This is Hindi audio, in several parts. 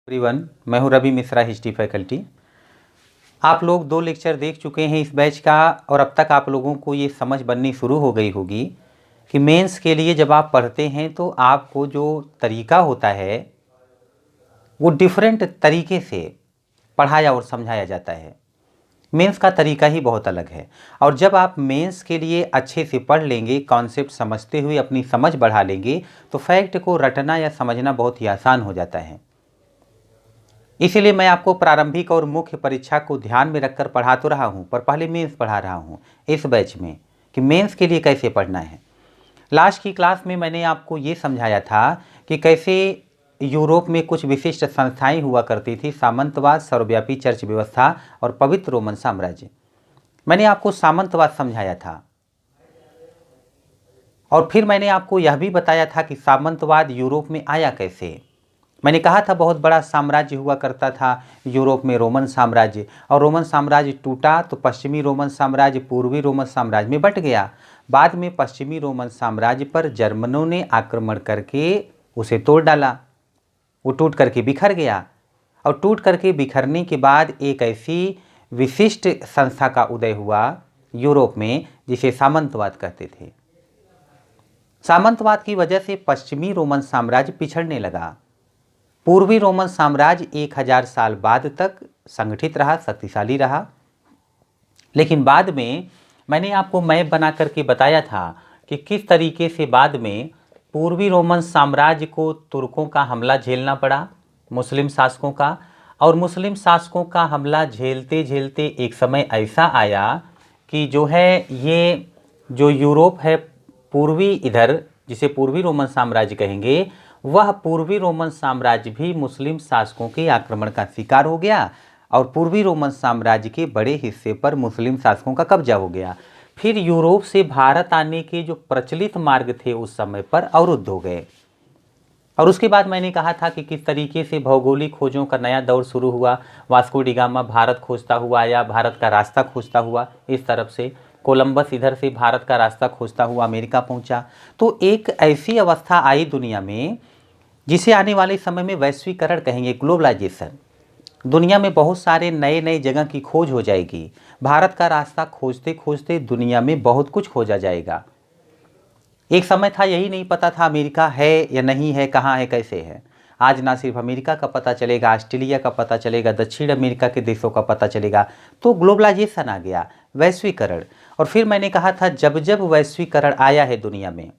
एवरीवन, मैं हूं रवि मिश्रा, हिस्ट्री फैकल्टी। आप लोग 2 लेक्चर देख चुके हैं इस बैच का और अब तक आप लोगों को ये समझ बननी शुरू हो गई होगी कि मेंस के लिए जब आप पढ़ते हैं तो आपको जो तरीका होता है वो डिफरेंट तरीके से पढ़ाया और समझाया जाता है। मेंस का तरीका ही बहुत अलग है और जब आप मेंस के लिए अच्छे से पढ़ लेंगे, कॉन्सेप्ट समझते हुए अपनी समझ बढ़ा लेंगे तो फैक्ट को रटना या समझना बहुत ही आसान हो जाता है। इसीलिए मैं आपको प्रारंभिक और मुख्य परीक्षा को ध्यान में रखकर पढ़ा तो रहा हूँ, पर पहले मेंस पढ़ा रहा हूँ इस बैच में कि मेंस के लिए कैसे पढ़ना है। लास्ट की क्लास में मैंने आपको ये समझाया था कि कैसे यूरोप में कुछ विशिष्ट संस्थाएं हुआ करती थी, सामंतवाद, सर्वव्यापी चर्च व्यवस्था और पवित्र रोमन साम्राज्य। मैंने आपको सामंतवाद समझाया था और फिर मैंने आपको यह भी बताया था कि सामंतवाद यूरोप में आया कैसे। मैंने कहा था बहुत बड़ा साम्राज्य हुआ करता था यूरोप में, रोमन साम्राज्य, और रोमन साम्राज्य टूटा तो पश्चिमी रोमन साम्राज्य पूर्वी रोमन साम्राज्य में बंट गया। बाद में पश्चिमी रोमन साम्राज्य पर जर्मनों ने आक्रमण करके उसे तोड़ डाला, वो टूट करके बिखर गया और टूट करके बिखरने के बाद एक ऐसी विशिष्ट संस्था का उदय हुआ यूरोप में जिसे सामंतवाद कहते थे। सामंतवाद की वजह से पश्चिमी रोमन साम्राज्य पिछड़ने लगा। पूर्वी रोमन साम्राज्य 1000 साल बाद तक संगठित रहा, शक्तिशाली रहा, लेकिन बाद में मैंने आपको मैप बना करके बताया था कि किस तरीके से बाद में पूर्वी रोमन साम्राज्य को तुर्कों का हमला झेलना पड़ा, मुस्लिम शासकों का, और मुस्लिम शासकों का हमला झेलते झेलते एक समय ऐसा आया कि जो है ये जो यूरोप है पूर्वी, इधर जिसे पूर्वी रोमन साम्राज्य कहेंगे, वह पूर्वी रोमन साम्राज्य भी मुस्लिम शासकों के आक्रमण का शिकार हो गया और पूर्वी रोमन साम्राज्य के बड़े हिस्से पर मुस्लिम शासकों का कब्जा हो गया। फिर यूरोप से भारत आने के जो प्रचलित मार्ग थे उस समय पर अवरुद्ध हो गए। और उसके बाद मैंने कहा था कि किस तरीके से भौगोलिक खोजों का नया दौर शुरू हुआ। वास्को डी गामा भारत खोजता हुआ आया, भारत का रास्ता खोजता हुआ इस तरफ से। कोलंबस इधर से भारत का रास्ता खोजता हुआ अमेरिका पहुंचा। तो एक ऐसी अवस्था आई दुनिया में जिसे आने वाले समय में वैश्वीकरण कहेंगे, ग्लोबलाइजेशन। दुनिया में बहुत सारे नए नए जगह की खोज हो जाएगी। भारत का रास्ता खोजते खोजते दुनिया में बहुत कुछ खोजा जाएगा। एक समय था यही नहीं पता था अमेरिका है या नहीं है, कहाँ है, कैसे है। आज ना सिर्फ अमेरिका का पता चलेगा, ऑस्ट्रेलिया का पता चलेगा, दक्षिण अमेरिका के देशों का पता चलेगा। तो ग्लोबलाइजेशन आ गया, वैश्वीकरण। और फिर मैंने कहा था जब जब वैश्वीकरण आया है दुनिया में,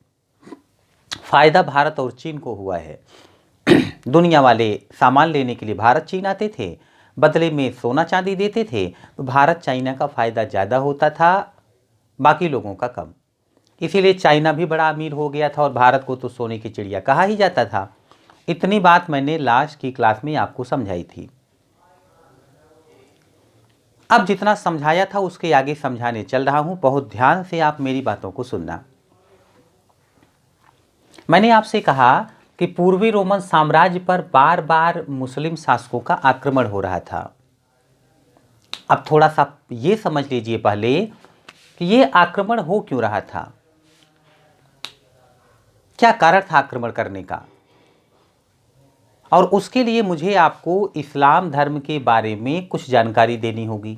फायदा भारत और चीन को हुआ है। दुनिया वाले सामान लेने के लिए भारत चीन आते थे, बदले में सोना चांदी देते थे, तो भारत चाइना का फायदा ज़्यादा होता था, बाकी लोगों का कम। इसीलिए चाइना भी बड़ा अमीर हो गया था और भारत को तो सोने की चिड़िया कहा ही जाता था। इतनी बात मैंने लास्ट की क्लास में आपको समझाई थी। अब जितना समझाया था उसके आगे समझाने चल रहा हूं, बहुत ध्यान से आप मेरी बातों को सुनना। मैंने आपसे कहा कि पूर्वी रोमन साम्राज्य पर बार बार मुस्लिम शासकों का आक्रमण हो रहा था। अब थोड़ा सा ये समझ लीजिए पहले कि ये आक्रमण हो क्यों रहा था, क्या कारण था आक्रमण करने का। और उसके लिए मुझे आपको इस्लाम धर्म के बारे में कुछ जानकारी देनी होगी।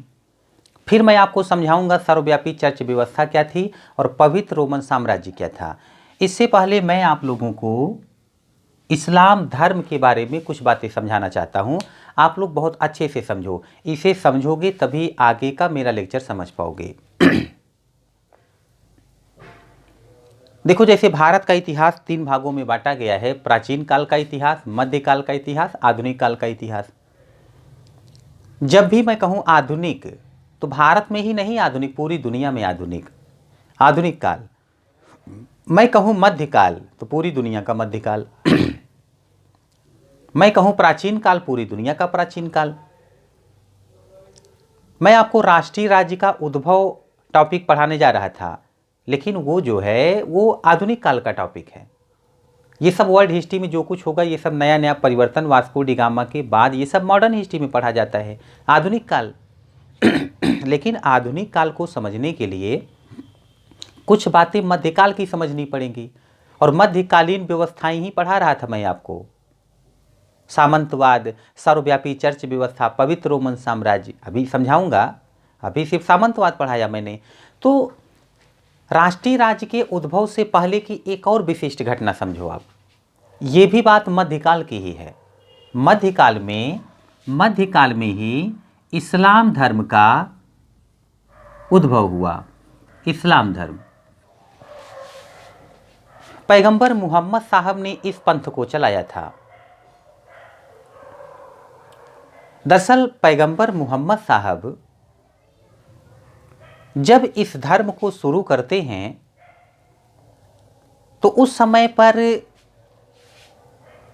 फिर मैं आपको समझाऊंगा सर्वव्यापी चर्च व्यवस्था क्या थी और पवित्र रोमन साम्राज्य क्या था। इससे पहले मैं आप लोगों को इस्लाम धर्म के बारे में कुछ बातें समझाना चाहता हूं। आप लोग बहुत अच्छे से समझो, इसे समझोगे तभी आगे का मेरा लेक्चर समझ पाओगे। देखो, जैसे भारत का इतिहास 3 भागों में बांटा गया है, प्राचीन काल का इतिहास, मध्यकाल का इतिहास, आधुनिक काल का इतिहास। जब भी मैं कहूं आधुनिक तो भारत में ही नहीं, आधुनिक पूरी दुनिया में आधुनिक, आधुनिक काल। मैं कहूं मध्यकाल तो पूरी दुनिया का मध्यकाल। मैं कहूं प्राचीन काल, पूरी दुनिया का प्राचीन काल। मैं आपको राष्ट्रीय राज्य का उद्भव टॉपिक पढ़ाने जा रहा था, लेकिन वो जो है वो आधुनिक काल का टॉपिक है। ये सब वर्ल्ड हिस्ट्री में जो कुछ होगा ये सब नया नया परिवर्तन वास्को डी गामा के बाद ये सब मॉडर्न हिस्ट्री में पढ़ा जाता है, आधुनिक काल। लेकिन आधुनिक काल को समझने के लिए कुछ बातें मध्यकाल की समझनी पड़ेंगी और मध्यकालीन व्यवस्थाएं ही पढ़ा रहा था मैं आपको। सामंतवाद, सर्वव्यापी चर्च व्यवस्था, पवित्र रोमन साम्राज्य, अभी समझाऊंगा, अभी सिर्फ सामंतवाद पढ़ाया मैंने। तो राष्ट्रीय राज्य के उद्भव से पहले की एक और विशिष्ट घटना समझो आप, ये भी बात मध्यकाल की ही है। मध्यकाल में ही इस्लाम धर्म का उद्भव हुआ। इस्लाम धर्म, पैगंबर मोहम्मद साहब ने इस पंथ को चलाया था। दरअसल पैगंबर मोहम्मद साहब जब इस धर्म को शुरू करते हैं तो उस समय पर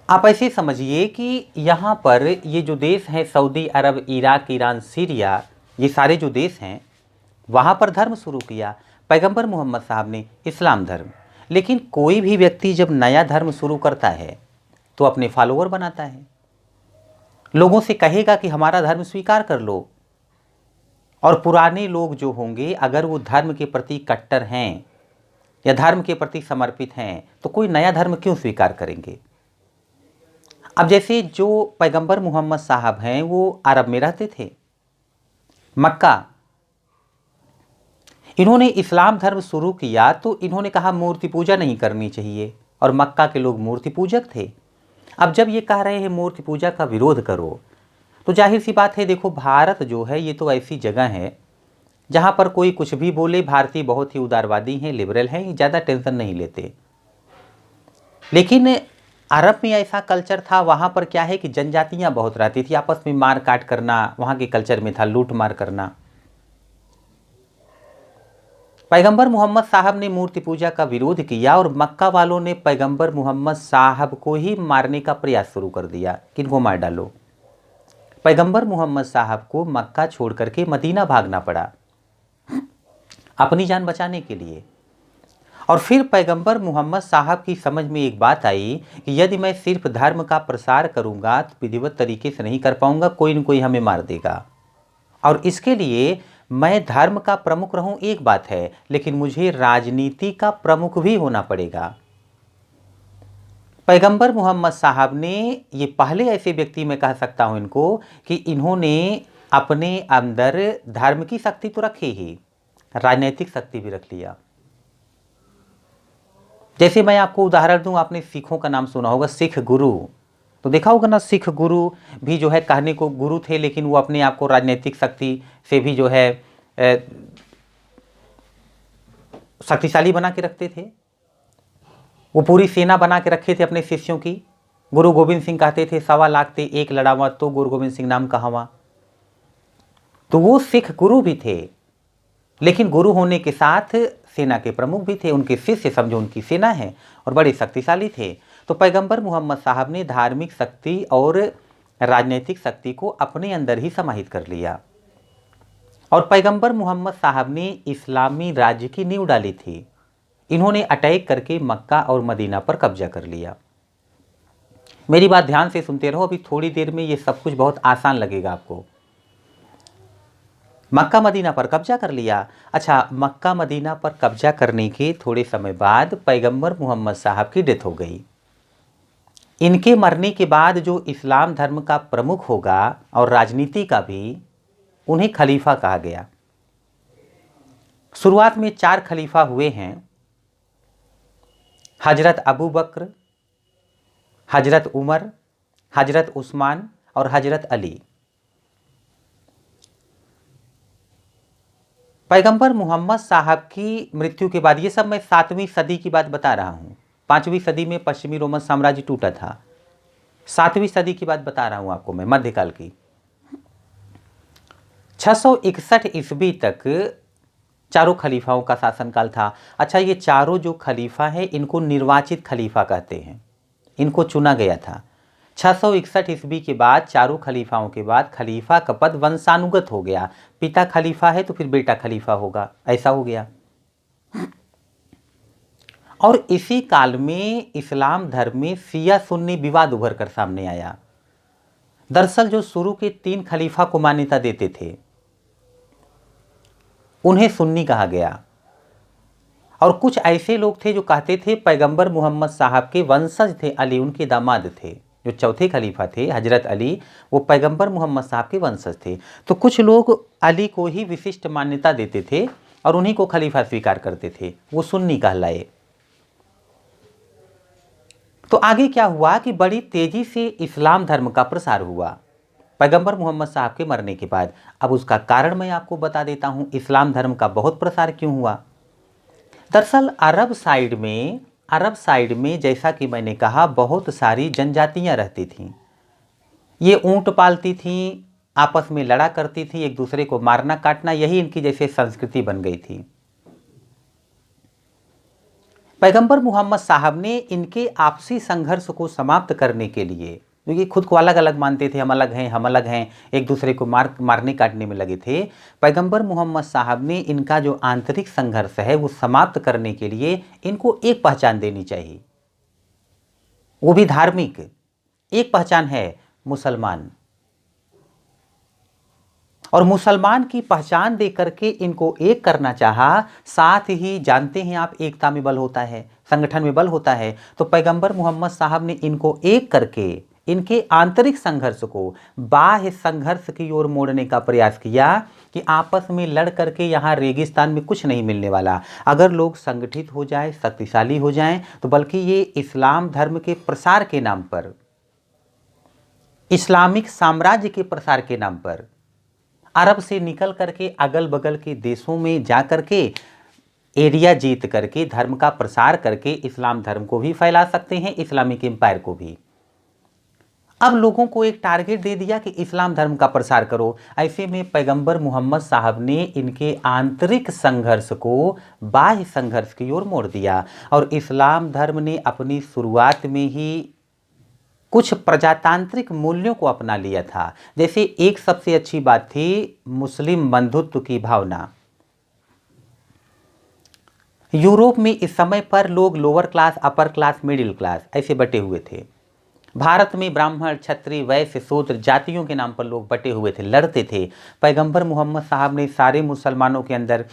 आप ऐसे समझिए कि यहाँ पर ये जो देश हैं, सऊदी अरब, इराक, ईरान, सीरिया, ये सारे जो देश हैं, वहाँ पर धर्म शुरू किया पैगंबर मोहम्मद साहब ने, इस्लाम धर्म। लेकिन कोई भी व्यक्ति जब नया धर्म शुरू करता है तो अपने फॉलोअर बनाता है, लोगों से कहेगा कि हमारा धर्म स्वीकार कर लो। और पुराने लोग जो होंगे, अगर वो धर्म के प्रति कट्टर हैं या धर्म के प्रति समर्पित हैं तो कोई नया धर्म क्यों स्वीकार करेंगे। अब जैसे जो पैगंबर मोहम्मद साहब हैं वो अरब में रहते थे, मक्का, इन्होंने इस्लाम धर्म शुरू किया तो इन्होंने कहा मूर्ति पूजा नहीं करनी चाहिए, और मक्का के लोग मूर्ति पूजक थे। अब जब ये कह रहे हैं मूर्ति पूजा का विरोध करो, तो जाहिर सी बात है, देखो भारत जो है ये तो ऐसी जगह है जहाँ पर कोई कुछ भी बोले, भारतीय बहुत ही उदारवादी हैं, लिबरल हैं, ये ज़्यादा टेंशन नहीं लेते। लेकिन अरब में ऐसा कल्चर था, वहाँ पर क्या है कि जनजातियाँ बहुत रहती थी, आपस में मार काट करना वहाँ के कल्चर में था, लूट मार करना। पैगंबर मोहम्मद साहब ने मूर्ति पूजा का विरोध किया और मक्का वालों ने पैगंबर मोहम्मद साहब को ही मारने का प्रयास शुरू कर दिया, किनको मार डालो। पैगंबर मोहम्मद साहब को मक्का छोड़ करके मदीना भागना पड़ा अपनी जान बचाने के लिए। और फिर पैगंबर मोहम्मद साहब की समझ में एक बात आई कि यदि मैं सिर्फ धर्म का प्रसार करूंगा तो विधिवत तरीके से नहीं कर पाऊंगा, कोई न कोई हमें मार देगा, और इसके लिए मैं धर्म का प्रमुख रहूं एक बात है, लेकिन मुझे राजनीति का प्रमुख भी होना पड़ेगा। पैगंबर मोहम्मद साहब ने, ये पहले ऐसे व्यक्ति मैं कह सकता हूं इनको, कि इन्होंने अपने अंदर धर्म की शक्ति तो रखी ही, राजनीतिक शक्ति भी रख लिया। जैसे मैं आपको उदाहरण दूं, आपने सिखों का नाम सुना होगा, सिख गुरु, तो देखा होगा ना, सिख गुरु भी जो है कहने को गुरु थे, लेकिन वो अपने आप को राजनीतिक शक्ति से भी जो है शक्तिशाली बना के रखते थे। वो पूरी सेना बना के रखे थे अपने शिष्यों की। गुरु गोविंद सिंह कहते थे, 1.25 लाख ते एक लड़ावा तो गुरु गोविंद सिंह नाम कहावा। तो वो सिख गुरु भी थे, लेकिन गुरु होने के साथ सेना के प्रमुख भी थे, उनके शिष्य समझो उनकी सेना है, और बड़े शक्तिशाली थे। तो पैगंबर मोहम्मद साहब ने धार्मिक शक्ति और राजनीतिक शक्ति को अपने अंदर ही समाहित कर लिया, और पैगंबर मोहम्मद साहब ने इस्लामी राज्य की नींव डाली थी। इन्होंने अटैक करके मक्का और मदीना पर कब्जा कर लिया। मेरी बात ध्यान से सुनते रहो, अभी थोड़ी देर में ये सब कुछ बहुत आसान लगेगा आपको। मक्का मदीना पर कब्जा कर लिया। अच्छा, मक्का मदीना पर कब्जा करने के थोड़े समय बाद पैगंबर मोहम्मद साहब की डेथ हो गई। इनके मरने के बाद जो इस्लाम धर्म का प्रमुख होगा और राजनीति का भी, उन्हें खलीफा कहा गया। शुरुआत में 4 खलीफा हुए हैं, हजरत अबू बकर, हजरत उमर, हजरत उस्मान और हजरत अली। पैगंबर मोहम्मद साहब की मृत्यु के बाद, ये सब मैं 7वीं सदी की बात बता रहा हूँ, 5वीं सदी में पश्चिमी रोमन साम्राज्य टूटा था, 7वीं सदी की बात बता रहा हूँ आपको मैं, मध्यकाल की। 661 ईस्वी तक चारों खलीफाओं का शासनकाल था। अच्छा, ये चारों जो खलीफा हैं इनको निर्वाचित खलीफा कहते हैं, इनको चुना गया था। 661 ईस्वी के बाद चारों खलीफाओं के बाद खलीफा का पद वंशानुगत हो गया, पिता खलीफा है तो फिर बेटा खलीफा होगा, ऐसा हो गया। और इसी काल में इस्लाम धर्म में शिया सुन्नी विवाद उभर कर सामने आया। दरअसल जो शुरू के 3 खलीफा को मान्यता देते थे उन्हें सुन्नी कहा गया, और कुछ ऐसे लोग थे जो कहते थे पैगंबर मोहम्मद साहब के वंशज थे, अली उनके दामाद थे, जो चौथे खलीफा थे हजरत अली, वो पैगंबर मोहम्मद साहब के वंशज थे। तो कुछ लोग अली को ही विशिष्ट मान्यता देते थे और उन्हीं को खलीफा स्वीकार करते थे, वो सुन्नी कहलाए। तो आगे क्या हुआ कि बड़ी तेजी से इस्लाम धर्म का प्रसार हुआ पैगंबर मोहम्मद साहब के मरने के बाद। अब उसका कारण मैं आपको बता देता हूं, इस्लाम धर्म का बहुत प्रसार क्यों हुआ। दरअसल अरब साइड में जैसा कि मैंने कहा बहुत सारी जनजातियां रहती थीं। ये ऊंट पालती थीं, आपस में लड़ा करती थी, एक दूसरे को मारना काटना, यही इनकी जैसे संस्कृति बन गई थी। पैगंबर मोहम्मद साहब ने इनके आपसी संघर्ष को समाप्त करने के लिए, क्योंकि खुद को अलग अलग मानते थे, हम अलग हैं, एक दूसरे को मारने काटने में लगे थे। पैगंबर मोहम्मद साहब ने इनका जो आंतरिक संघर्ष है वो समाप्त करने के लिए इनको एक पहचान देनी चाहिए, वो भी धार्मिक। एक पहचान है मुसलमान, और मुसलमान की पहचान दे करके इनको एक करना चाहा। साथ ही जानते हैं आप, एकता में बल होता है, संगठन में बल होता है। तो पैगंबर मोहम्मद साहब ने इनको एक करके इनके आंतरिक संघर्ष को बाह्य संघर्ष की ओर मोड़ने का प्रयास किया कि आपस में लड़ करके यहाँ रेगिस्तान में कुछ नहीं मिलने वाला। अगर लोग संगठित हो जाए, शक्तिशाली हो जाएं, तो बल्कि ये इस्लाम धर्म के प्रसार के नाम पर, इस्लामिक साम्राज्य के प्रसार के नाम पर अरब से निकल करके अगल बगल के देशों में जा करके एरिया जीत करके धर्म का प्रसार करके इस्लाम धर्म को भी फैला सकते हैं, इस्लामिक एम्पायर को भी। अब लोगों को एक टारगेट दे दिया कि इस्लाम धर्म का प्रसार करो। ऐसे में पैगंबर मोहम्मद साहब ने इनके आंतरिक संघर्ष को बाह्य संघर्ष की ओर मोड़ दिया, और इस्लाम धर्म ने अपनी शुरुआत में ही कुछ प्रजातांत्रिक मूल्यों को अपना लिया था। जैसे एक सबसे अच्छी बात थी मुस्लिम बंधुत्व की भावना। यूरोप में इस समय पर लोग lower class, upper class, middle class ऐसे बटे हुए थे। भारत में ब्राह्मण, क्षत्रिय, वैश्य, शूद्र जातियों के नाम पर लोग बटे हुए थे, लड़ते थे। पैगंबर मोहम्मद साहब ने सारे मुसलमानों के अंदर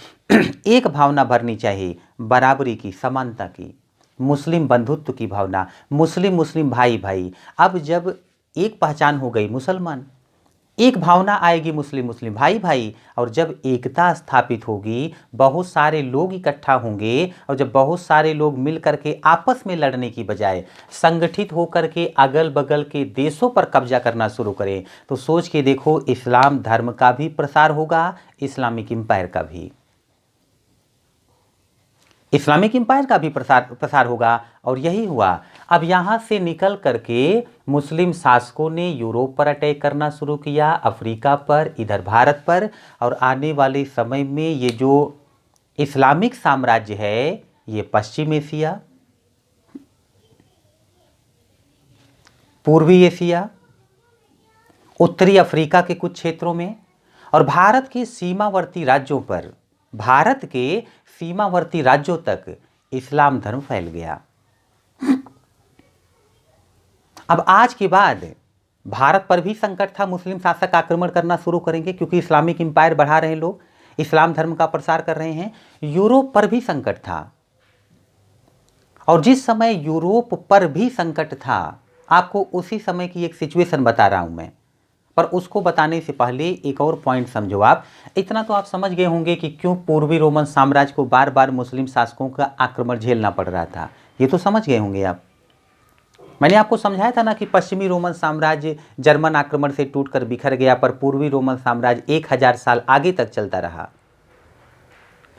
एक भावना भरनी चाहिए, बराबरी की, समानता की, मुस्लिम बंधुत्व की भावना, मुस्लिम भाई भाई। अब जब एक पहचान हो गई मुसलमान, एक भावना आएगी मुस्लिम भाई भाई, और जब एकता स्थापित होगी, बहुत सारे लोग इकट्ठा होंगे, और जब बहुत सारे लोग मिल करके आपस में लड़ने की बजाय संगठित होकर के अगल बगल के देशों पर कब्जा करना शुरू करें, तो सोच के देखो इस्लाम धर्म का भी प्रसार होगा, इस्लामिक एम्पायर का भी, इस्लामिक एम्पायर का भी प्रसार होगा। और यही हुआ। अब यहाँ से निकल करके मुस्लिम शासकों ने यूरोप पर अटैक करना शुरू किया, अफ्रीका पर, इधर भारत पर, और आने वाले समय में ये जो इस्लामिक साम्राज्य है ये पश्चिम एशिया, पूर्वी एशिया, उत्तरी अफ्रीका के कुछ क्षेत्रों में, और भारत के सीमावर्ती राज्यों पर, भारत के सीमावर्ती राज्यों तक इस्लाम धर्म फैल गया। अब आज के बाद भारत पर भी संकट था, मुस्लिम शासक आक्रमण करना शुरू करेंगे क्योंकि इस्लामिक एम्पायर बढ़ा रहे हैं लोग, इस्लाम धर्म का प्रसार कर रहे हैं। यूरोप पर भी संकट था, और जिस समय यूरोप पर भी संकट था, आपको उसी समय की एक सिचुएशन बता रहा हूं मैं, पर उसको बताने से पहले एक और पॉइंट समझो आप। इतना तो आप समझ गए होंगे कि क्यों पूर्वी रोमन साम्राज्य को बार बार मुस्लिम शासकों का आक्रमण झेलना पड़ रहा था, ये तो समझ गए होंगे आप। मैंने आपको समझाया था ना कि पश्चिमी रोमन साम्राज्य जर्मन आक्रमण से टूटकर बिखर गया, पर पूर्वी रोमन साम्राज्य 1000 साल आगे तक चलता रहा।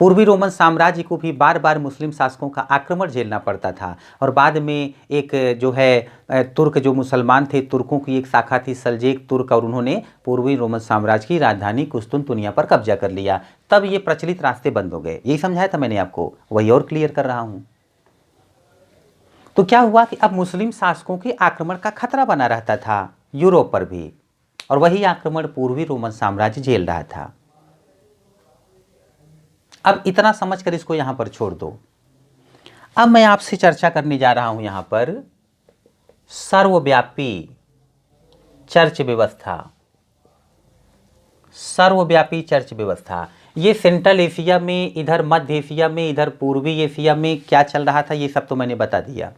पूर्वी रोमन साम्राज्य को भी बार बार मुस्लिम शासकों का आक्रमण झेलना पड़ता था, और बाद में एक जो है तुर्क जो मुसलमान थे, तुर्कों की एक शाखा थी सल्जेक तुर्क, और उन्होंने पूर्वी रोमन साम्राज्य की राजधानी कुस्तुनतुनिया पर कब्जा कर लिया। तब ये प्रचलित रास्ते बंद हो गए, यही समझाया था मैंने आपको, वही और क्लियर कर रहा हूँ। तो क्या हुआ कि अब मुस्लिम शासकों के आक्रमण का खतरा बना रहता था यूरोप पर भी, और वही आक्रमण पूर्वी रोमन साम्राज्य झेल रहा था। अब इतना समझकर इसको यहां पर छोड़ दो। अब मैं आपसे चर्चा करने जा रहा हूं यहां पर सर्वव्यापी चर्च व्यवस्था। सर्वव्यापी चर्च व्यवस्था, ये सेंट्रल एशिया में, इधर मध्य एशिया में, इधर पूर्वी एशिया में क्या चल रहा था ये सब तो मैंने बता दिया।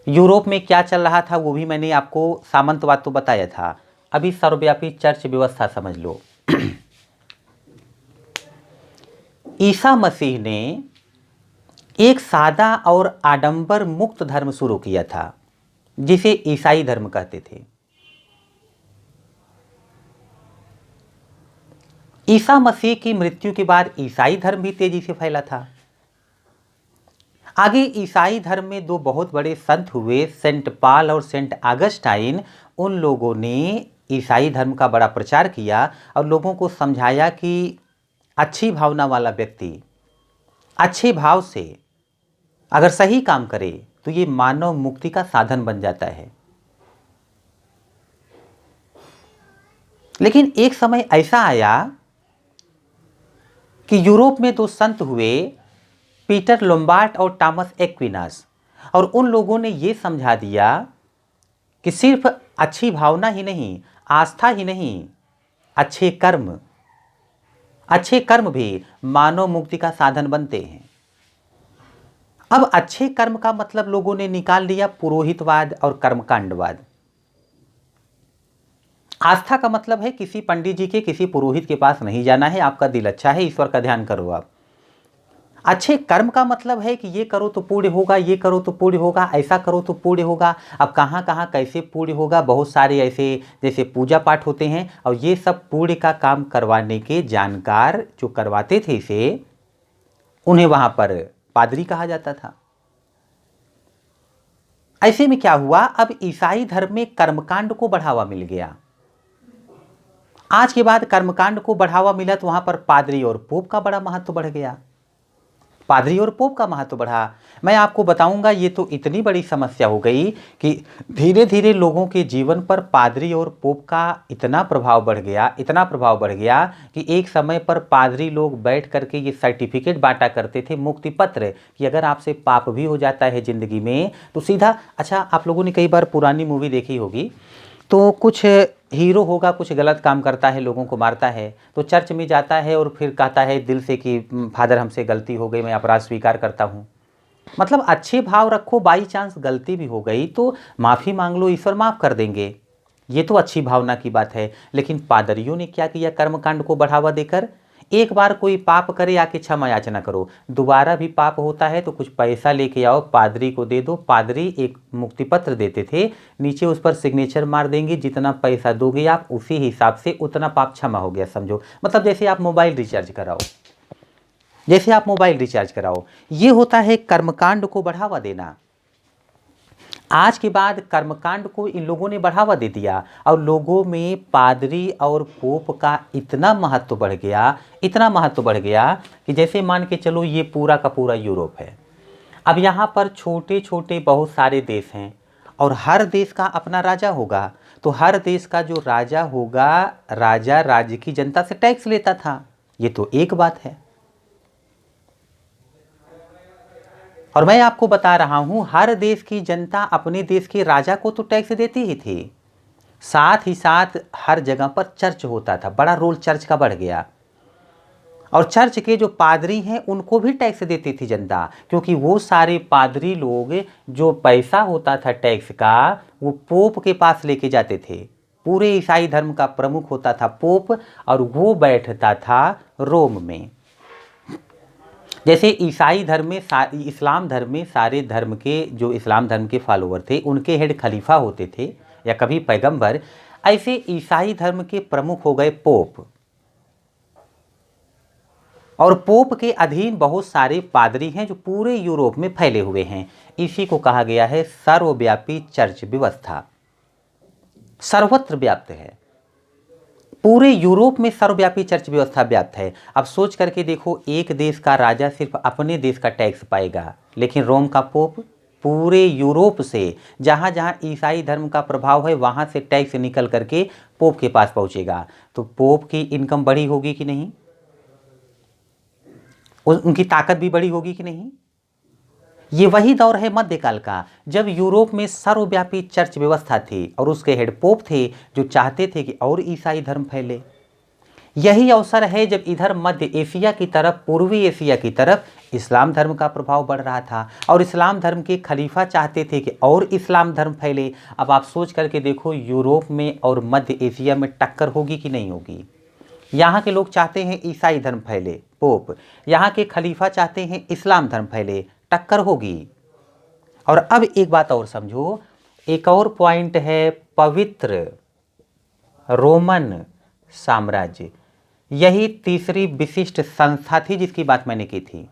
यूरोप में क्या चल रहा था वो भी मैंने आपको सामंतवाद तो बताया था। अभी सर्वव्यापी चर्च व्यवस्था समझ लो। ईसा मसीह ने एक सादा और आडंबर मुक्त धर्म शुरू किया था जिसे ईसाई धर्म कहते थे। ईसा मसीह की मृत्यु के बाद ईसाई धर्म भी तेजी से फैला था। आगे ईसाई धर्म में दो बहुत बड़े संत हुए, सेंट पॉल और सेंट ऑगस्टाइन। उन लोगों ने ईसाई धर्म का बड़ा प्रचार किया और लोगों को समझाया कि अच्छी भावना वाला व्यक्ति अच्छे भाव से अगर सही काम करे तो ये मानव मुक्ति का साधन बन जाता है। लेकिन एक समय ऐसा आया कि यूरोप में दो संत हुए, पीटर लोम्बार्ड और टॉमस एक्विनास, और उन लोगों ने ये समझा दिया कि सिर्फ अच्छी भावना ही नहीं, आस्था ही नहीं, अच्छे कर्म भी मानव मुक्ति का साधन बनते हैं। अब अच्छे कर्म का मतलब लोगों ने निकाल लिया पुरोहितवाद और कर्मकांडवाद। आस्था का मतलब है किसी पंडित जी के, किसी पुरोहित के पास नहीं जाना है, आपका दिल अच्छा है, ईश्वर का ध्यान करो आप। अच्छे कर्म का मतलब है कि ये करो तो पुण्य होगा, ये करो तो पुण्य होगा, ऐसा करो तो पुण्य होगा। अब कहाँ कहाँ कैसे पुण्य होगा, बहुत सारे ऐसे जैसे पूजा पाठ होते हैं, और ये सब पुण्य का काम करवाने के जानकार जो करवाते थे इसे, उन्हें वहाँ पर पादरी कहा जाता था। ऐसे में क्या हुआ, अब ईसाई धर्म में कर्मकांड को बढ़ावा मिल गया। आज के बाद कर्मकांड को बढ़ावा मिला तो वहां पर पादरी और पोप का बड़ा महत्व बढ़ गया। पादरी और पोप का महत्व बढ़ा। मैं आपको बताऊंगा, ये तो इतनी बड़ी समस्या हो गई कि धीरे धीरे लोगों के जीवन पर पादरी और पोप का इतना प्रभाव बढ़ गया कि एक समय पर पादरी लोग बैठ करके ये सर्टिफिकेट बांटा करते थे, मुक्ति पत्र, कि अगर आपसे पाप भी हो जाता है जिंदगी में तो सीधा, अच्छा आप लोगों ने कई बार पुरानी मूवी देखी होगी, तो कुछ हीरो होगा, कुछ गलत काम करता है, लोगों को मारता है, तो चर्च में जाता है और फिर कहता है दिल से कि फादर हमसे गलती हो गई, मैं अपराध स्वीकार करता हूँ। मतलब अच्छे भाव रखो, बाई चांस गलती भी हो गई तो माफ़ी मांग लो, ईश्वर माफ़ कर देंगे, ये तो अच्छी भावना की बात है। लेकिन पादरियों ने क्या किया, कर्मकांड को बढ़ावा देकर, एक बार कोई पाप करे आके क्षमा याचना करो, दोबारा भी पाप होता है तो कुछ पैसा लेके आओ, पादरी को दे दो। पादरी एक मुक्ति पत्र देते थे, नीचे उस पर सिग्नेचर मार देंगे, जितना पैसा दोगे आप उसी हिसाब से उतना पाप क्षमा हो गया समझो। मतलब जैसे आप मोबाइल रिचार्ज कराओ, ये होता है कर्मकांड को बढ़ावा देना। आज के बाद कर्मकांड को इन लोगों ने बढ़ावा दे दिया और लोगों में पादरी और पोप का इतना महत्व बढ़ गया कि जैसे मान के चलो ये पूरा का पूरा यूरोप है। अब यहाँ पर छोटे छोटे बहुत सारे देश हैं और हर देश का अपना राजा होगा, तो हर देश का जो राजा होगा, राजा राज्य की जनता से टैक्स लेता था, ये तो एक बात है। और मैं आपको बता रहा हूं, हर देश की जनता अपने देश के राजा को तो टैक्स देती ही थी, साथ ही साथ हर जगह पर चर्च होता था, बड़ा रोल चर्च का बढ़ गया। और चर्च के जो पादरी हैं उनको भी टैक्स देती थी जनता, क्योंकि वो सारे पादरी लोग जो पैसा होता था टैक्स का वो पोप के पास लेके जाते थे। पूरे ईसाई धर्म का प्रमुख होता था पोप, और वो बैठता था रोम में। जैसे ईसाई धर्म में, इस्लाम धर्म में सारे धर्म के जो इस्लाम धर्म के फॉलोअर थे उनके हेड खलीफा होते थे या कभी पैगंबर, ऐसे ईसाई धर्म के प्रमुख हो गए पोप। और पोप के अधीन बहुत सारे पादरी हैं जो पूरे यूरोप में फैले हुए हैं। इसी को कहा गया है सर्वव्यापी चर्च व्यवस्था, सर्वत्र व्याप्त है। पूरे यूरोप में सर्वव्यापी चर्च व्यवस्था व्याप्त है। अब सोच करके देखो, एक देश का राजा सिर्फ अपने देश का टैक्स पाएगा, लेकिन रोम का पोप पूरे यूरोप से जहाँ जहाँ ईसाई धर्म का प्रभाव है वहाँ से टैक्स निकल करके पोप के पास पहुँचेगा। तो पोप की इनकम बड़ी होगी कि नहीं, उनकी ताकत भी बड़ी होगी कि नहीं। ये वही दौर है मध्यकाल का, जब यूरोप में सर्वव्यापी चर्च व्यवस्था थी और उसके हेड पोप थे जो चाहते थे कि और ईसाई धर्म फैले। यही अवसर है जब इधर मध्य एशिया की तरफ, पूर्वी एशिया की तरफ इस्लाम धर्म का प्रभाव बढ़ रहा था और इस्लाम धर्म के खलीफा चाहते थे कि और इस्लाम धर्म फैले। अब आप सोच करके देखो, यूरोप में और मध्य एशिया में टक्कर होगी कि नहीं होगी। यहाँ के लोग चाहते हैं ईसाई धर्म फैले, पोप, यहाँ के खलीफा चाहते हैं इस्लाम धर्म फैले, टक्कर होगी। और अब एक बात और समझो, एक और पॉइंट है पवित्र रोमन साम्राज्य। यही तीसरी विशिष्ट संस्था थी जिसकी बात मैंने की थी।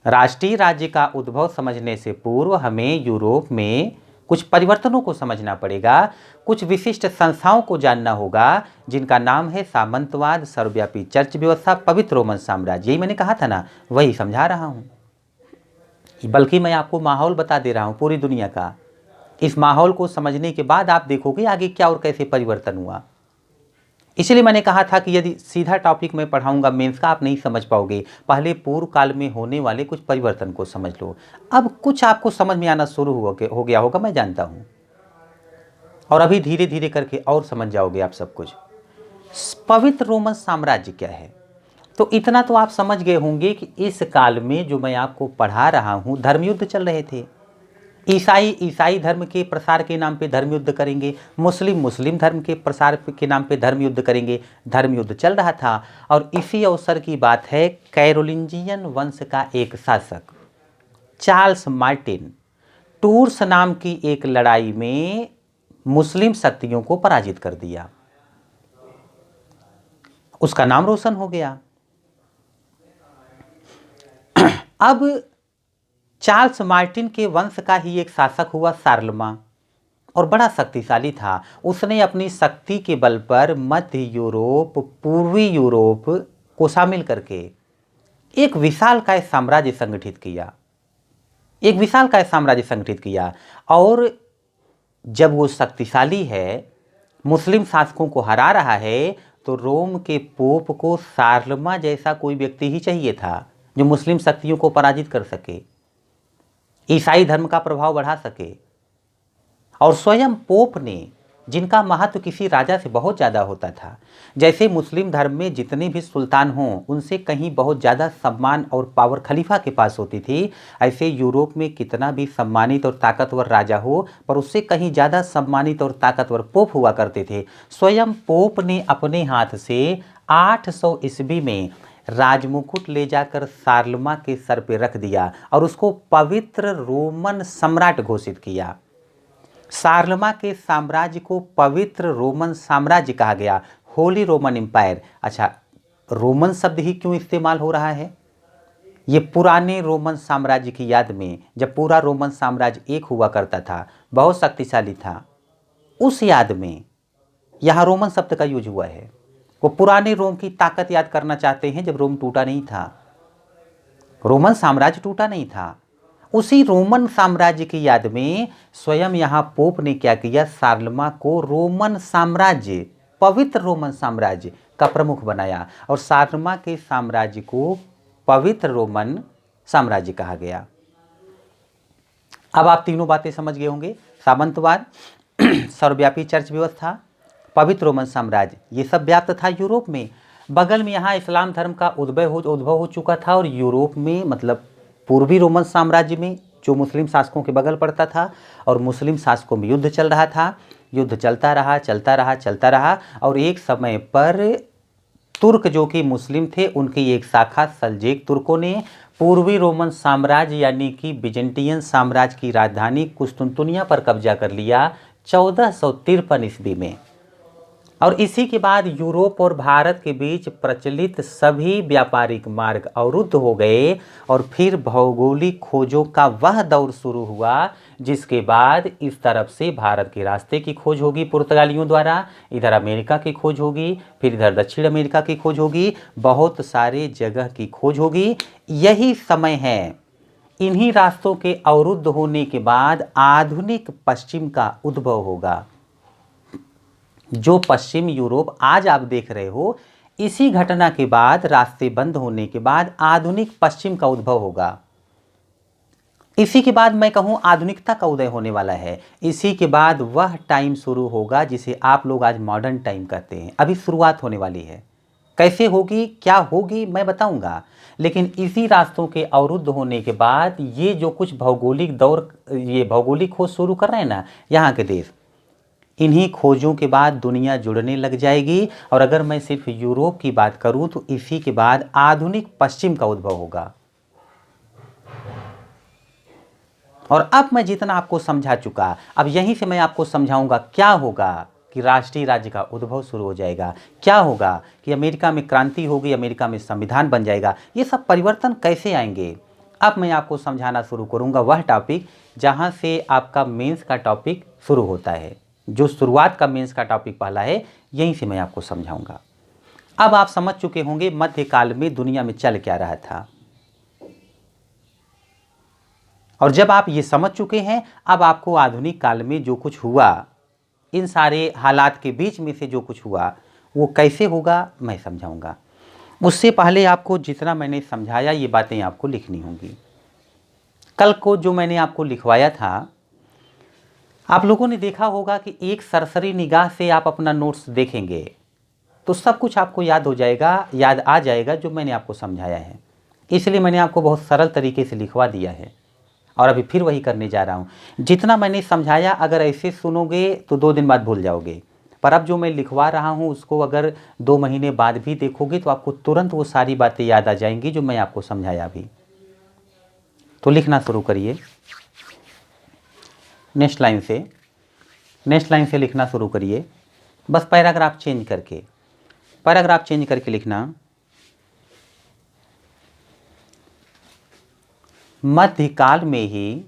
राष्ट्रीय राज्य का उद्भव समझने से पूर्व हमें यूरोप में कुछ परिवर्तनों को समझना पड़ेगा, कुछ विशिष्ट संस्थाओं को जानना होगा जिनका नाम है सामंतवाद, सर्वव्यापी चर्च व्यवस्था, पवित्र रोमन साम्राज्य। यही मैंने कहा था ना, वही समझा रहा हूं। बल्कि मैं आपको माहौल बता दे रहा हूं पूरी दुनिया का। इस माहौल को समझने के बाद आप देखोगे आगे क्या और कैसे परिवर्तन हुआ। इसलिए मैंने कहा था कि यदि सीधा टॉपिक मैं पढ़ाऊंगा मेंस का, आप नहीं समझ पाओगे। पहले पूर्व काल में होने वाले कुछ परिवर्तन को समझ लो। अब कुछ आपको समझ में आना शुरू हो गया होगा, मैं जानता हूं, और अभी धीरे धीरे करके और समझ जाओगे आप सब कुछ। पवित्र रोमन साम्राज्य क्या है, तो इतना तो आप समझ गए होंगे कि इस काल में जो मैं आपको पढ़ा रहा हूं, धर्मयुद्ध चल रहे थे। ईसाई धर्म के प्रसार के नाम पे धर्म युद्ध करेंगे, मुस्लिम धर्म के प्रसार के नाम पे धर्म युद्ध करेंगे। धर्म युद्ध चल रहा था। और इसी अवसर की बात है, कैरोलिंजियन वंश का एक शासक चार्ल्स मार्टिन टूर्स नाम की एक लड़ाई में मुस्लिम शक्तियों को पराजित कर दिया। उसका नाम रोशन हो गया। अब चार्ल्स मार्टिन के वंश का ही एक शासक हुआ शार्लमा, और बड़ा शक्तिशाली था। उसने अपनी शक्ति के बल पर मध्य यूरोप, पूर्वी यूरोप को शामिल करके एक विशालकाय साम्राज्य संगठित किया। और जब वो शक्तिशाली है, मुस्लिम शासकों को हरा रहा है, तो रोम के पोप को शार्लमा जैसा कोई व्यक्ति ही चाहिए था जो मुस्लिम शक्तियों को पराजित कर सके, ईसाई धर्म का प्रभाव बढ़ा सके। और स्वयं पोप ने, जिनका महत्व किसी राजा से बहुत ज़्यादा होता था, जैसे मुस्लिम धर्म में जितने भी सुल्तान हों उनसे कहीं बहुत ज़्यादा सम्मान और पावर खलीफा के पास होती थी, ऐसे यूरोप में कितना भी सम्मानित और ताकतवर राजा हो, पर उससे कहीं ज़्यादा सम्मानित और ताकतवर पोप हुआ करते थे। स्वयं पोप ने अपने हाथ से 800 ईस्वी में राजमुकुट ले जाकर शार्लमा के सर पे रख दिया और उसको पवित्र रोमन सम्राट घोषित किया। शार्लमा के साम्राज्य को पवित्र रोमन साम्राज्य कहा गया, होली रोमन एम्पायर। अच्छा, रोमन शब्द ही क्यों इस्तेमाल हो रहा है? ये पुराने रोमन साम्राज्य की याद में, जब पूरा रोमन साम्राज्य एक हुआ करता था, बहुत शक्तिशाली था, उस याद में यहाँ रोमन शब्द का यूज हुआ है। वो पुराने रोम की ताकत याद करना चाहते हैं, जब रोम टूटा नहीं था, रोमन साम्राज्य टूटा नहीं था। उसी रोमन साम्राज्य की याद में स्वयं यहाँ पोप ने क्या किया, शार्लमा को रोमन साम्राज्य, पवित्र रोमन साम्राज्य का प्रमुख बनाया और शार्लमा के साम्राज्य को पवित्र रोमन साम्राज्य कहा गया। अब आप तीनों बातें समझ गए होंगे, सामंतवाद, सर्वव्यापी चर्च व्यवस्था, पवित्र रोमन साम्राज्य, ये सब व्याप्त था यूरोप में। बगल में यहाँ इस्लाम धर्म का उद्भव हो चुका था, और यूरोप में मतलब पूर्वी रोमन साम्राज्य में जो मुस्लिम शासकों के बगल पड़ता था, और मुस्लिम शासकों में युद्ध चल रहा था। युद्ध चलता रहा और एक समय पर तुर्क जो कि मुस्लिम थे, उनकी एक शाखा सल्जेक तुर्कों ने पूर्वी रोमन साम्राज्य यानी कि बिजेंटियन साम्राज्य की राजधानी कुस्तुनतुनिया पर कब्जा कर लिया 1453 ईस्वी में। और इसी के बाद यूरोप और भारत के बीच प्रचलित सभी व्यापारिक मार्ग अवरुद्ध हो गए, और फिर भौगोलिक खोजों का वह दौर शुरू हुआ, जिसके बाद इस तरफ से भारत के रास्ते की खोज होगी पुर्तगालियों द्वारा, इधर अमेरिका की खोज होगी, फिर इधर दक्षिण अमेरिका की खोज होगी, बहुत सारे जगह की खोज होगी। यही समय है, इन्हीं रास्तों के अवरुद्ध होने के बाद आधुनिक पश्चिम का उद्भव होगा। जो पश्चिम यूरोप आज आप देख रहे हो, इसी घटना के बाद, रास्ते बंद होने के बाद आधुनिक पश्चिम का उद्भव होगा। इसी के बाद मैं कहूँ आधुनिकता का उदय होने वाला है। इसी के बाद वह टाइम शुरू होगा जिसे आप लोग आज मॉडर्न टाइम कहते हैं। अभी शुरुआत होने वाली है। कैसे होगी, क्या होगी, मैं बताऊंगा। लेकिन इसी रास्तों के अवरुद्ध होने के बाद ये जो कुछ भौगोलिक दौर, ये भौगोलिक खोज शुरू कर रहे हैं ना यहाँ के देश, इन्हीं खोजों के बाद दुनिया जुड़ने लग जाएगी। और अगर मैं सिर्फ यूरोप की बात करूं तो इसी के बाद आधुनिक पश्चिम का उद्भव होगा। और अब मैं जितना आपको समझा चुका, अब यहीं से मैं आपको समझाऊंगा क्या होगा कि राष्ट्रीय राज्य का उद्भव शुरू हो जाएगा, क्या होगा कि अमेरिका में क्रांति होगी, अमेरिका में संविधान बन जाएगा। ये सब परिवर्तन कैसे आएंगे, अब मैं आपको समझाना शुरू करूंगा वह टॉपिक जहां से आपका मेंस का टॉपिक शुरू होता है। जो शुरुआत का मेंस का टॉपिक पहला है, यहीं से मैं आपको समझाऊंगा। अब आप समझ चुके होंगे मध्यकाल में दुनिया में चल क्या रहा था। और जब आप ये समझ चुके हैं, अब आपको आधुनिक काल में जो कुछ हुआ, इन सारे हालात के बीच में से जो कुछ हुआ वो कैसे होगा मैं समझाऊंगा। उससे पहले आपको जितना मैंने समझाया ये बातें आपको लिखनी होंगी। कल को जो मैंने आपको लिखवाया था, आप लोगों ने देखा होगा कि एक सरसरी निगाह से आप अपना नोट्स देखेंगे तो सब कुछ आपको याद हो जाएगा, याद आ जाएगा जो मैंने आपको समझाया है। इसलिए मैंने आपको बहुत सरल तरीके से लिखवा दिया है और अभी फिर वही करने जा रहा हूँ। जितना मैंने समझाया अगर ऐसे सुनोगे तो 2 दिन बाद भूल जाओगे, पर अब जो मैं लिखवा रहा हूँ उसको अगर 2 महीने बाद भी देखोगे तो आपको तुरंत वो सारी बातें याद आ जाएंगी जो मैं आपको समझाया अभी। तो लिखना शुरू करिए। नेक्स्ट लाइन से लिखना शुरू करिए। बस पैराग्राफ चेंज करके लिखना। मध्यकाल में ही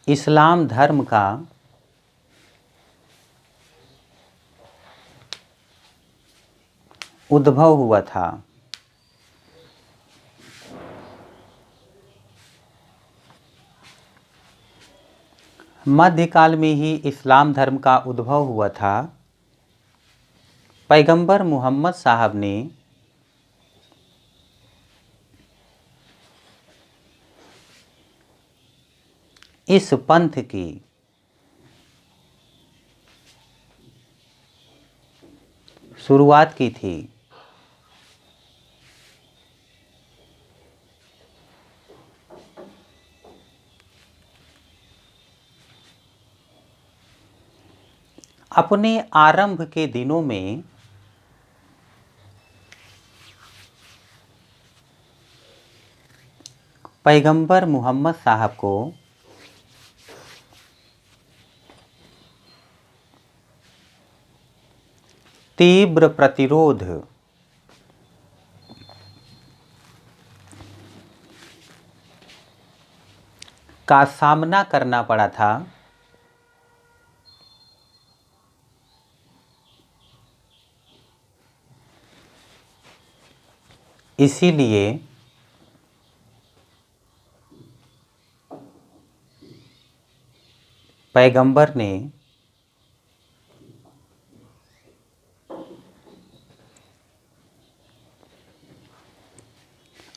इस्लाम धर्म का उद्भव हुआ था। मध्यकाल में ही इस्लाम धर्म का उद्भव हुआ था। पैगंबर मोहम्मद साहब ने इस पंथ की शुरुआत की थी। अपने आरंभ के दिनों में पैगंबर मोहम्मद साहब को तीव्र प्रतिरोध का सामना करना पड़ा था। इसीलिए पैगंबर ने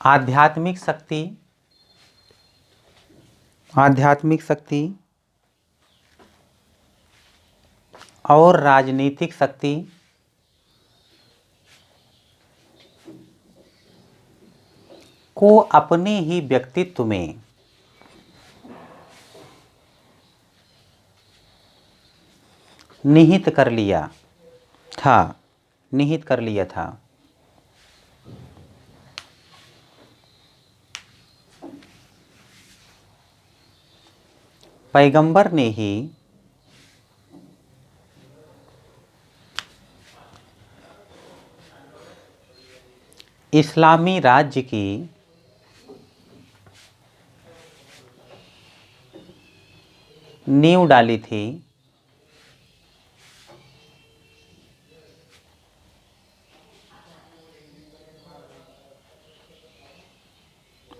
आध्यात्मिक शक्ति और राजनीतिक शक्ति को अपने ही व्यक्तित्व में निहित कर लिया था। पैगंबर ने ही इस्लामी राज्य की नींव डाली थी।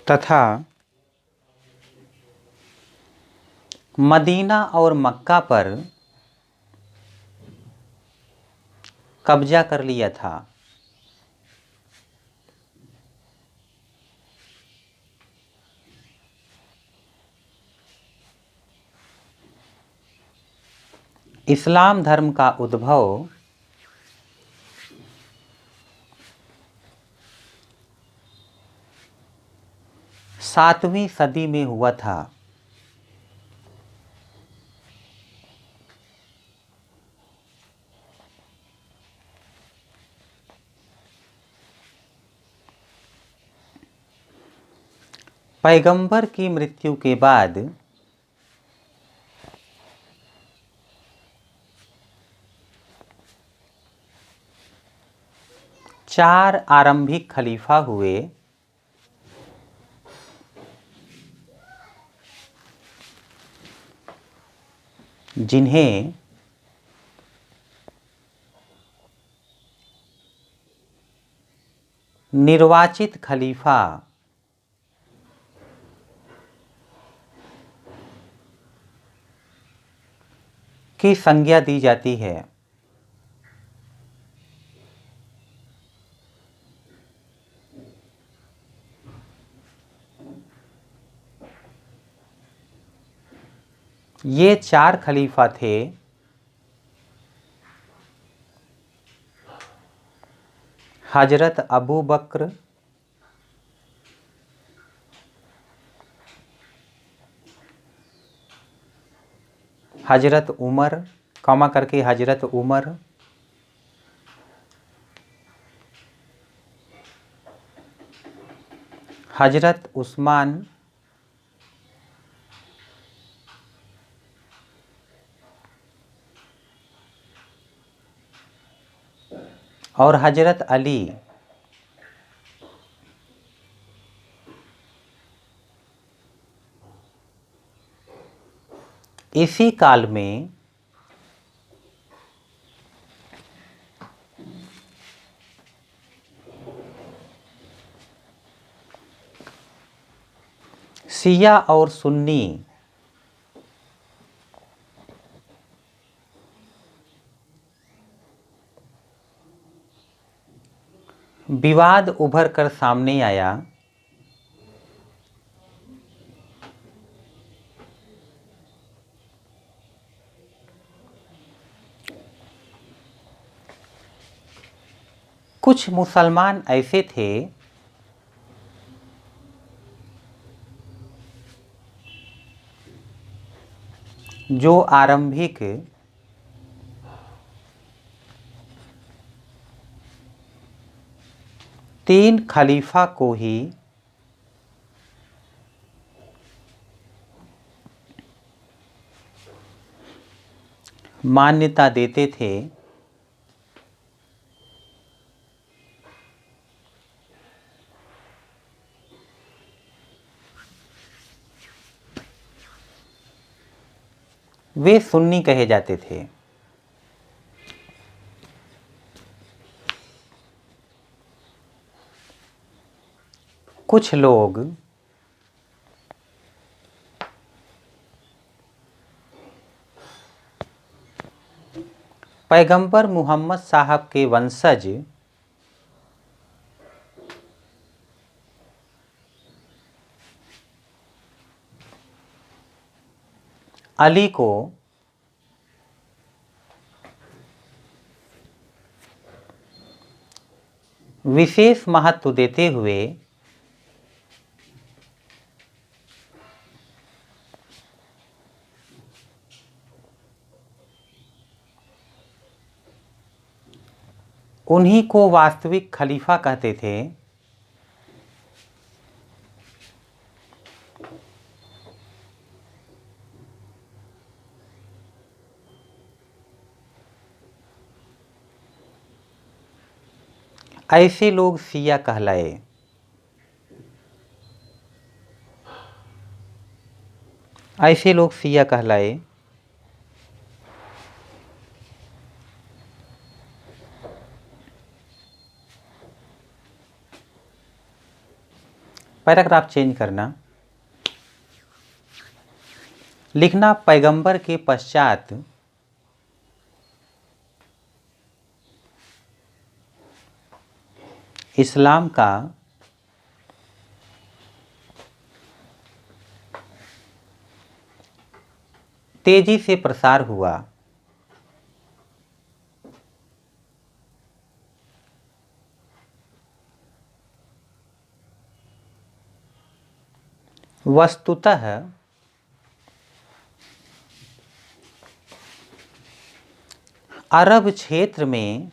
तथा मदीना और मक्का पर कब्जा कर लिया था। इस्लाम धर्म का उद्भव सातवीं सदी में हुआ था। पैगंबर की मृत्यु के बाद चार आरंभिक खलीफा हुए, जिन्हें निर्वाचित खलीफा की संज्ञा दी जाती है। ये चार खलीफा थे हजरत अबू बकर, हजरत उमर, कमा करके हजरत उमर, हजरत उस्मान और हजरत अली। इसी काल में शिया और सुन्नी विवाद उभर कर सामने आया। कुछ मुसलमान ऐसे थे जो आरंभिक तीन खलीफा को ही मान्यता देते थे। वे सुन्नी कहे जाते थे। कुछ लोग पैगंबर मोहम्मद साहब के वंशज अली को विशेष महत्व देते हुए उन्हीं को वास्तविक खलीफा कहते थे। ऐसे लोग शिया कहलाए। ऐसे लोग शिया कहलाए। पैराग्राफ चेंज करना, लिखना पैगंबर के पश्चात इस्लाम का तेजी से प्रसार हुआ। वस्तुतः अरब क्षेत्र में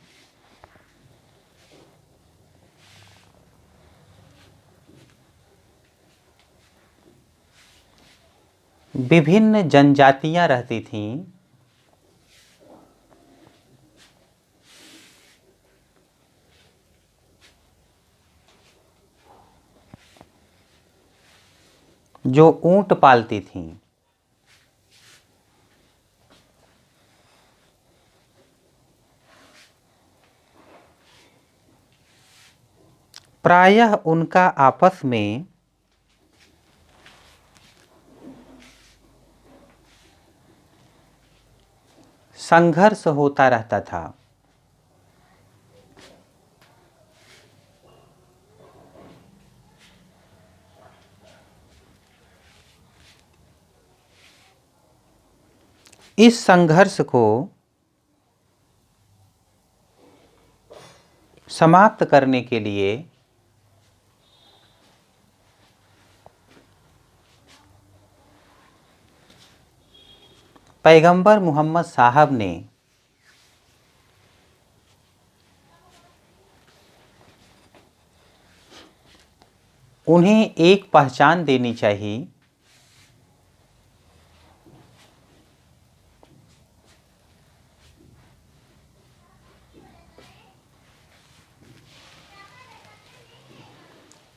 विभिन्न जनजातियां रहती थीं जो ऊंट पालती थीं। प्रायः उनका आपस में संघर्ष होता रहता था। इस संघर्ष को समाप्त करने के लिए पैगंबर मोहम्मद साहब ने उन्हें एक पहचान देनी चाहिए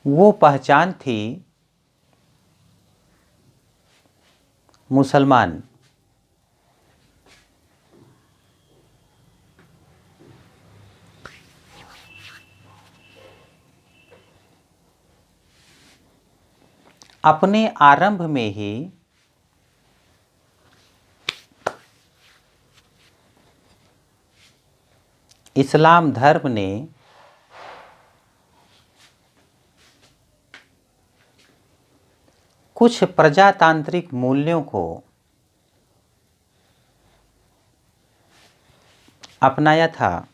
वो पहचान थी मुसलमान। अपने आरंभ में ही इस्लाम धर्म ने कुछ प्रजातांत्रिक मूल्यों को अपनाया था।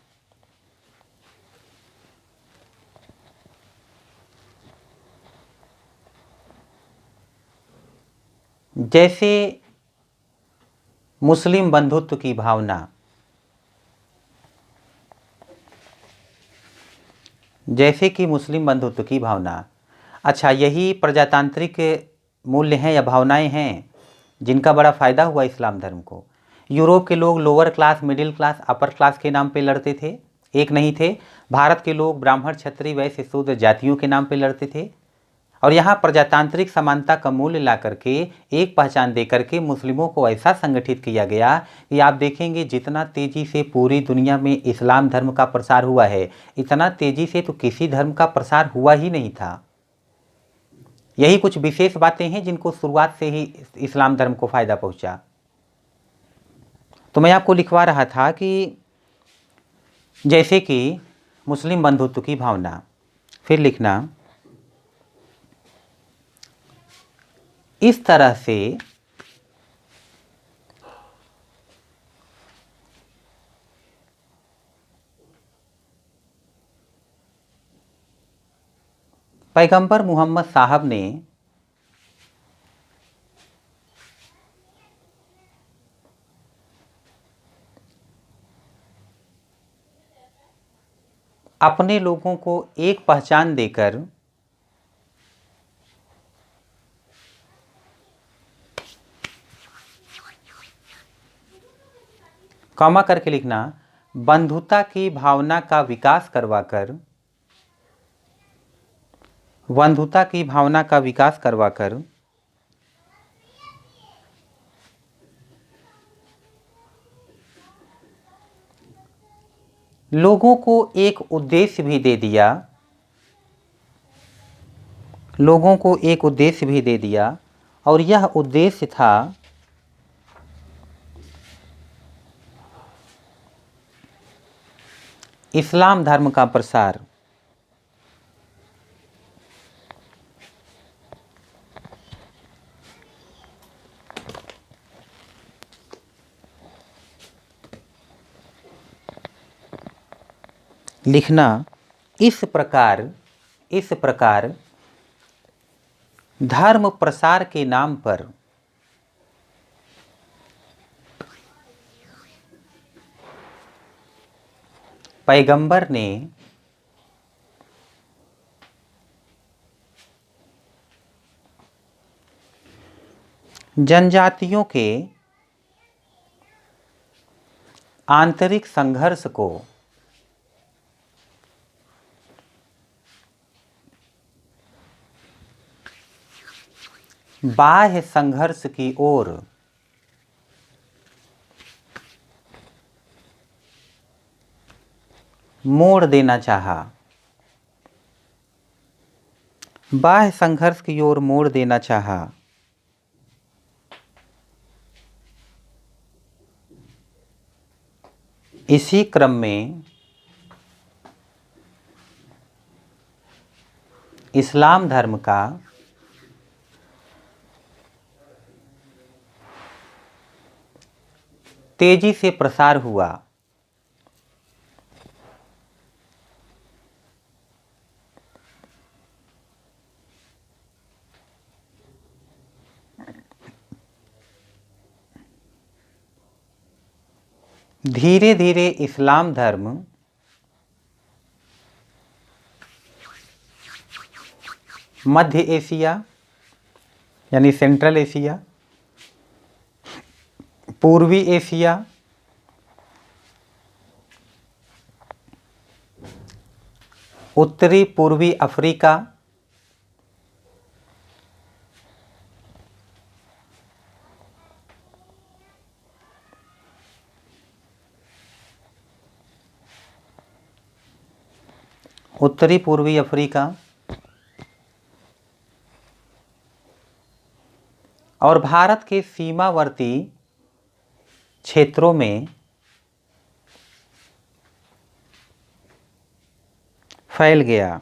जैसे मुस्लिम बंधुत्व की भावना, जैसे कि मुस्लिम बंधुत्व की भावना। अच्छा, यही प्रजातांत्रिक मूल्य हैं या भावनाएं हैं जिनका बड़ा फ़ायदा हुआ इस्लाम धर्म को। यूरोप के लोग lower class, middle class, upper class के नाम पे लड़ते थे, एक नहीं थे। भारत के लोग ब्राह्मण, क्षत्रिय, वैश्य, शूद्र जातियों के नाम पे लड़ते थे। और यहाँ प्रजातांत्रिक समानता का मूल्य ला करके, एक पहचान दे करके मुस्लिमों को ऐसा संगठित किया गया कि आप देखेंगे जितना तेज़ी से पूरी दुनिया में इस्लाम धर्म का प्रसार हुआ है, इतना तेज़ी से तो किसी धर्म का प्रसार हुआ ही नहीं था। यही कुछ विशेष बातें हैं जिनको शुरुआत से ही इस्लाम धर्म को फ़ायदा पहुंचा। तो मैं आपको लिखवा रहा था कि जैसे कि मुस्लिम बंधुत्व की भावना, फिर लिखना इस तरह से पैगंबर मोहम्मद साहब ने अपने लोगों को एक पहचान देकर कॉमा करके लिखना, बंधुता की भावना का विकास करवाकर, बंधुता की भावना का विकास करवाकर लोगों को एक उद्देश्य भी दे दिया, लोगों को एक उद्देश्य भी दे दिया। और यह उद्देश्य था इस्लाम धर्म का प्रसार। लिखना इस प्रकार धर्म प्रसार के नाम पर पैगंबर ने जनजातियों के आंतरिक संघर्ष को बाह्य संघर्ष की ओर मोड़ देना चाहा। बाह्य संघर्ष की ओर मोड़ देना चाहा। इसी क्रम में इस्लाम धर्म का तेजी से प्रसार हुआ। धीरे धीरे इस्लाम धर्म मध्य एशिया यानी सेंट्रल एशिया, पूर्वी एशिया, उत्तरी पूर्वी अफ्रीका, उत्तरी पूर्वी अफ्रीका और भारत के सीमावर्ती क्षेत्रों में फैल गया।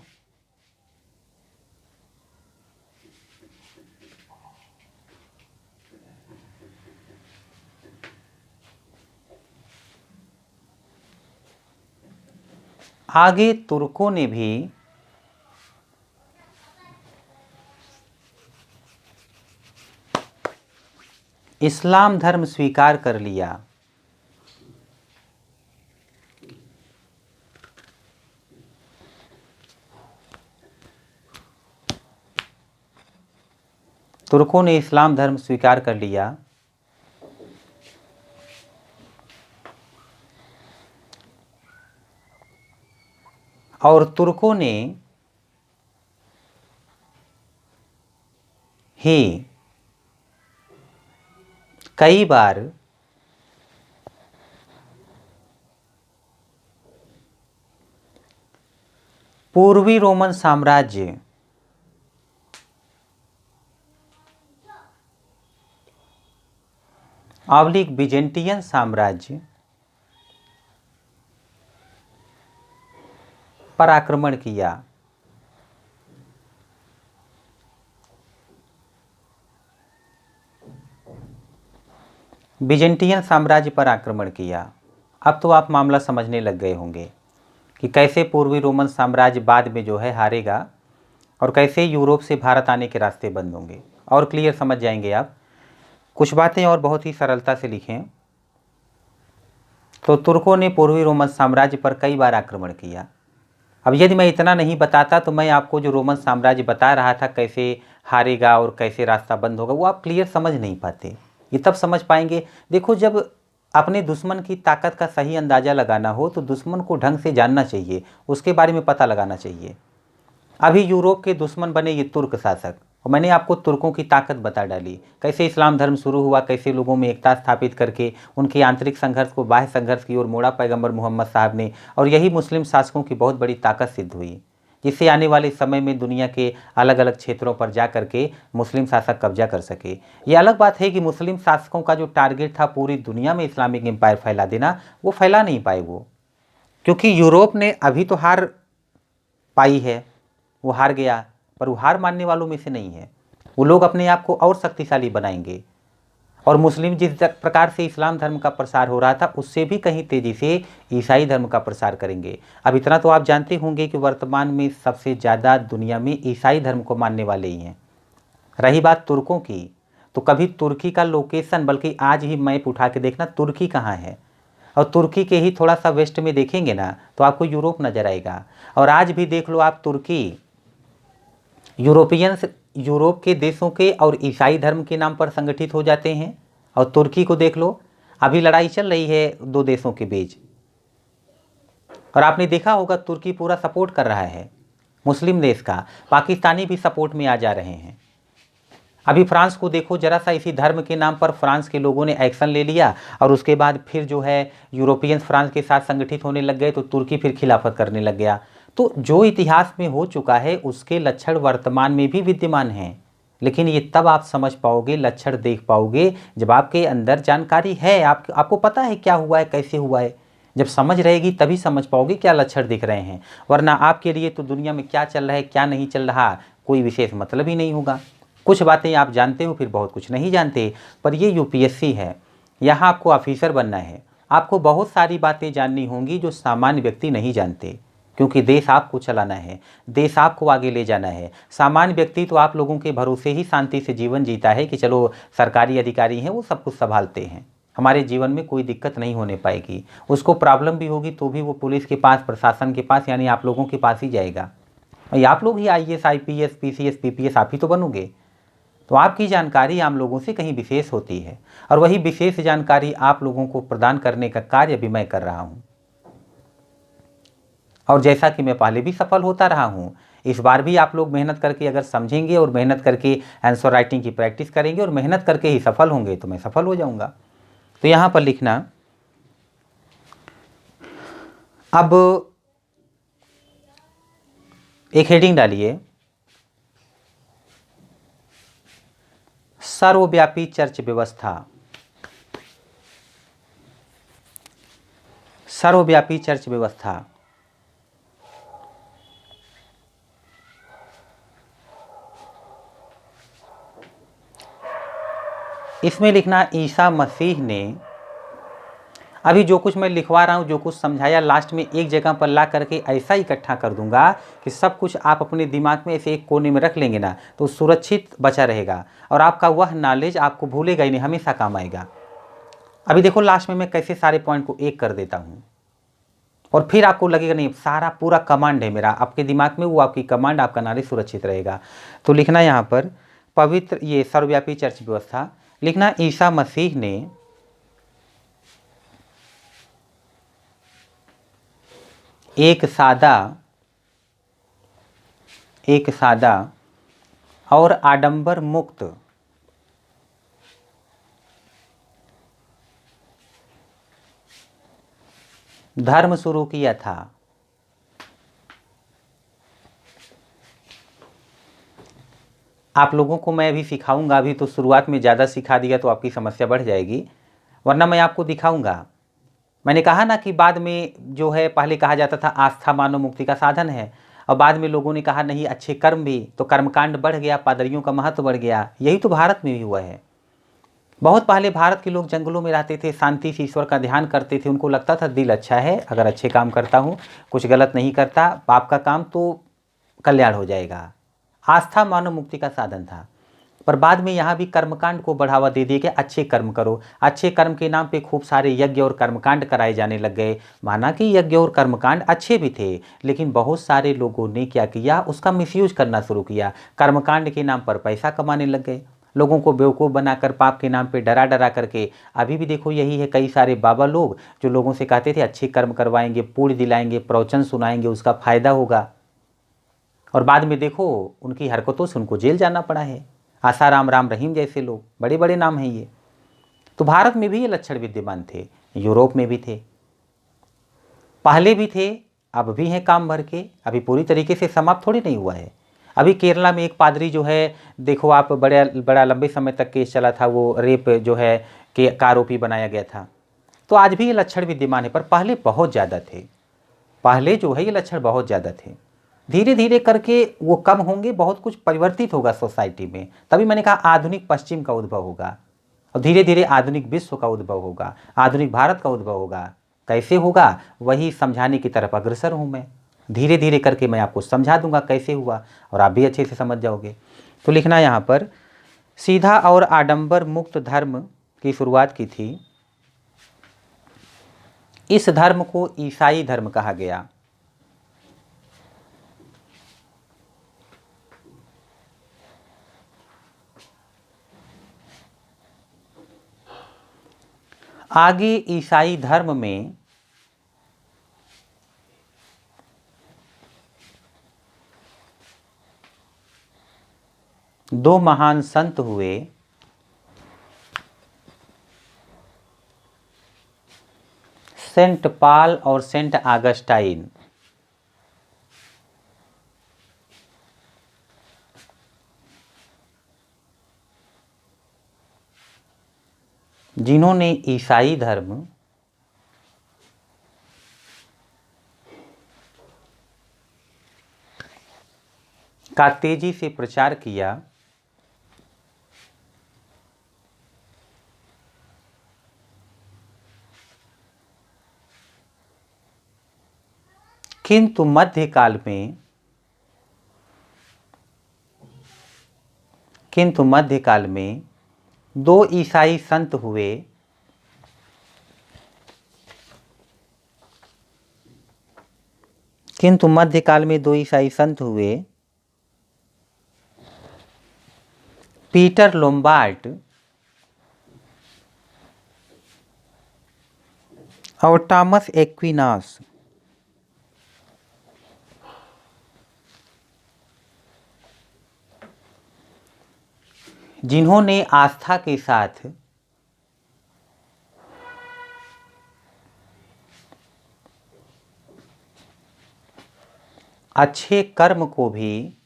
आगे तुर्कों ने भी इस्लाम धर्म स्वीकार कर लिया। तुर्कों ने इस्लाम धर्म स्वीकार कर लिया और तुर्कों ने ही कई बार पूर्वी रोमन साम्राज्य बिजेंटियन साम्राज्य पर आक्रमण किया। बिजेंटियन साम्राज्य पर आक्रमण किया। अब तो आप मामला समझने लग गए होंगे कि कैसे पूर्वी रोमन साम्राज्य बाद में जो है हारेगा और कैसे यूरोप से भारत आने के रास्ते बंद होंगे, और क्लियर समझ जाएंगे आप। कुछ बातें और बहुत ही सरलता से लिखें तो तुर्कों ने पूर्वी रोमन साम्राज्य पर कई बार आक्रमण किया। अब यदि मैं इतना नहीं बताता तो मैं आपको जो रोमन साम्राज्य बता रहा था कैसे हारेगा और कैसे रास्ता बंद होगा, वो आप क्लियर समझ नहीं पाते। ये तब समझ पाएंगे, देखो जब अपने दुश्मन की ताकत का सही अंदाज़ा लगाना हो तो दुश्मन को ढंग से जानना चाहिए, उसके बारे में पता लगाना चाहिए। अभी यूरोप के दुश्मन बने ये तुर्क शासक, और मैंने आपको तुर्कों की ताकत बता डाली, कैसे इस्लाम धर्म शुरू हुआ, कैसे लोगों में एकता स्थापित करके उनके आंतरिक संघर्ष को बाह्य संघर्ष की ओर मोड़ा पैगंबर मोहम्मद साहब ने, और यही मुस्लिम शासकों की बहुत बड़ी ताकत सिद्ध हुई, जिससे आने वाले समय में दुनिया के अलग अलग क्षेत्रों पर जा करके मुस्लिम शासक कब्जा कर सके। ये अलग बात है कि मुस्लिम शासकों का जो टारगेट था पूरी दुनिया में इस्लामिक एम्पायर फैला देना, वो फैला नहीं पाए वो, क्योंकि यूरोप ने अभी तो हार पाई है, वो हार गया, पर वो हार मानने वालों में से नहीं है। वो लोग अपने आप को और शक्तिशाली बनाएंगे, और मुस्लिम जिस प्रकार से इस्लाम धर्म का प्रसार हो रहा था उससे भी कहीं तेज़ी से ईसाई धर्म का प्रसार करेंगे। अब इतना तो आप जानते होंगे कि वर्तमान में सबसे ज़्यादा दुनिया में ईसाई धर्म को मानने वाले ही हैं। रही बात तुर्कों की, तो कभी तुर्की का लोकेशन, बल्कि आज ही मैप उठा के देखना तुर्की कहाँ है, और तुर्की के ही थोड़ा सा वेस्ट में देखेंगे ना तो आपको यूरोप नज़र आएगा। और आज भी देख लो आप, तुर्की यूरोपियंस, यूरोप के देशों के और ईसाई धर्म के नाम पर संगठित हो जाते हैं। और तुर्की को देख लो, अभी लड़ाई चल रही है दो देशों के बीच, और आपने देखा होगा तुर्की पूरा सपोर्ट कर रहा है मुस्लिम देश का, पाकिस्तानी भी सपोर्ट में आ जा रहे हैं। अभी फ्रांस को देखो जरा सा, इसी धर्म के नाम पर फ्रांस के लोगों ने एक्शन ले लिया और उसके बाद फिर जो है यूरोपियंस फ्रांस के साथ संगठित होने लग गए, तो तुर्की फिर खिलाफत करने लग गया। तो जो इतिहास में हो चुका है उसके लक्षण वर्तमान में भी विद्यमान हैं, लेकिन ये तब आप समझ पाओगे, लक्षण देख पाओगे जब आपके अंदर जानकारी है, आपको पता है क्या हुआ है, कैसे हुआ है। जब समझ रहेगी तभी समझ पाओगे क्या लक्षण दिख रहे हैं, वरना आपके लिए तो दुनिया में क्या चल रहा है क्या नहीं चल रहा कोई विशेष मतलब ही नहीं होगा। कुछ बातें आप जानते हो, फिर बहुत कुछ नहीं जानते। पर ये यूपीएससी है, यहाँ आपको ऑफिसर बनना है, आपको बहुत सारी बातें जाननी होंगी जो सामान्य व्यक्ति नहीं जानते, क्योंकि देश आपको चलाना है, देश आपको आगे ले जाना है। सामान्य व्यक्ति तो आप लोगों के भरोसे ही शांति से जीवन जीता है कि चलो सरकारी अधिकारी हैं वो सब कुछ संभालते हैं, हमारे जीवन में कोई दिक्कत नहीं होने पाएगी। उसको प्रॉब्लम भी होगी तो भी वो पुलिस के पास, प्रशासन के पास, यानी आप लोगों के पास ही जाएगा। और आप लोग ही आईएएस, आईपीएस, पीसीएस, पीपीएस आप ही तो बनोगे। तो आपकी जानकारी आम लोगों से कहीं विशेष होती है, और वही विशेष जानकारी आप लोगों को प्रदान करने का कार्य भी मैं कर रहा हूँ। और जैसा कि मैं पहले भी सफल होता रहा हूँ, इस बार भी आप लोग मेहनत करके अगर समझेंगे और मेहनत करके आंसर राइटिंग की प्रैक्टिस करेंगे और मेहनत करके ही सफल होंगे तो मैं सफल हो जाऊँगा। तो यहाँ पर लिखना, अब एक हेडिंग डालिए, सर्वव्यापी चर्च व्यवस्था। सर्वव्यापी चर्च व्यवस्था, इसमें लिखना ईसा मसीह ने, अभी जो कुछ मैं लिखवा रहा हूँ, जो कुछ समझाया, लास्ट में एक जगह पर ला करके ऐसा इकट्ठा कर दूंगा कि सब कुछ आप अपने दिमाग में ऐसे एक कोने में रख लेंगे ना तो सुरक्षित बचा रहेगा, और आपका वह नॉलेज आपको भूलेगा ही नहीं, हमेशा काम आएगा। अभी देखो लास्ट में मैं कैसे सारे पॉइंट को एक कर देता हूँ, और फिर आपको लगेगा नहीं सारा पूरा कमांड है मेरा आपके दिमाग में, वो आपकी कमांड, आपका नॉलेज सुरक्षित रहेगा। तो लिखना यहाँ पर पवित्र, ये सर्वव्यापी चर्च व्यवस्था, लिखना ईसा मसीह ने एक सादा और आडंबर मुक्त धर्म शुरू किया था। आप लोगों को मैं अभी सिखाऊंगा, अभी तो शुरुआत में ज़्यादा सिखा दिया तो आपकी समस्या बढ़ जाएगी, वरना मैं आपको दिखाऊंगा। मैंने कहा ना कि बाद में जो है, पहले कहा जाता था आस्था मानव मुक्ति का साधन है, और बाद में लोगों ने कहा नहीं अच्छे कर्म भी, तो कर्मकांड बढ़ गया, पादरियों का महत्व बढ़ गया। यही तो भारत में भी हुआ है। बहुत पहले भारत के लोग जंगलों में रहते थे, शांति से ईश्वर का ध्यान करते थे, उनको लगता था दिल अच्छा है, अगर अच्छे काम करता हूँ, कुछ गलत नहीं करता, पाप का काम, तो कल्याण हो जाएगा। आस्था मानव मुक्ति का साधन था। पर बाद में यहाँ भी कर्मकांड को बढ़ावा दे दिया कि अच्छे कर्म करो। अच्छे कर्म के नाम पे खूब सारे यज्ञ और कर्मकांड कराए जाने लग गए। माना कि यज्ञ और कर्मकांड अच्छे भी थे, लेकिन बहुत सारे लोगों ने क्या किया, उसका मिसयूज करना शुरू किया। कर्मकांड के नाम पर पैसा कमाने लग गए, लोगों को बेवकूफ़ बनाकर, पाप के नाम पे डरा डरा करके। अभी भी देखो यही है, कई सारे बाबा लोग जो लोगों से कहते थे अच्छे कर्म करवाएंगे, पुण्य दिलाएंगे, प्रवचन सुनाएंगे, उसका फायदा होगा, और बाद में देखो उनकी हरकतों से उनको जेल जाना पड़ा है। आसाराम, राम रहीम जैसे लोग, बड़े बड़े नाम हैं ये। तो भारत में भी ये लक्षण विद्यमान थे, यूरोप में भी थे, पहले भी थे, अब भी हैं काम भर के, अभी पूरी तरीके से समाप्त थोड़ी नहीं हुआ है। अभी केरला में एक पादरी जो है, देखो आप, बड़ा लंबे समय तक केस चला था, वो रेप जो है का आरोपी बनाया गया था। तो आज भी ये लक्षण विद्यमान है, पर पहले बहुत ज़्यादा थे। पहले जो है ये लक्षण बहुत ज़्यादा थे। धीरे धीरे करके वो कम होंगे, बहुत कुछ परिवर्तित होगा सोसाइटी में। तभी मैंने कहा आधुनिक पश्चिम का उद्भव होगा, और धीरे धीरे आधुनिक विश्व का उद्भव होगा, आधुनिक भारत का उद्भव होगा। कैसे होगा, वही समझाने की तरफ अग्रसर हूँ मैं। धीरे धीरे करके मैं आपको समझा दूंगा कैसे हुआ, और आप भी अच्छे से समझ जाओगे। तो लिखना यहाँ पर सीधा और आडंबर मुक्त धर्म की शुरुआत की थी। इस धर्म को ईसाई धर्म कहा गया। आगे ईसाई धर्म में दो महान संत हुए, सेंट पॉल और सेंट ऑगस्टाइन। जिन्होंने ईसाई धर्म का तेजी से प्रचार किया। किंतु मध्यकाल में दो ईसाई संत हुए, पीटर लोम्बार्ड और थॉमस एक्विनास। जिन्होंने आस्था के साथ अच्छे कर्म को भी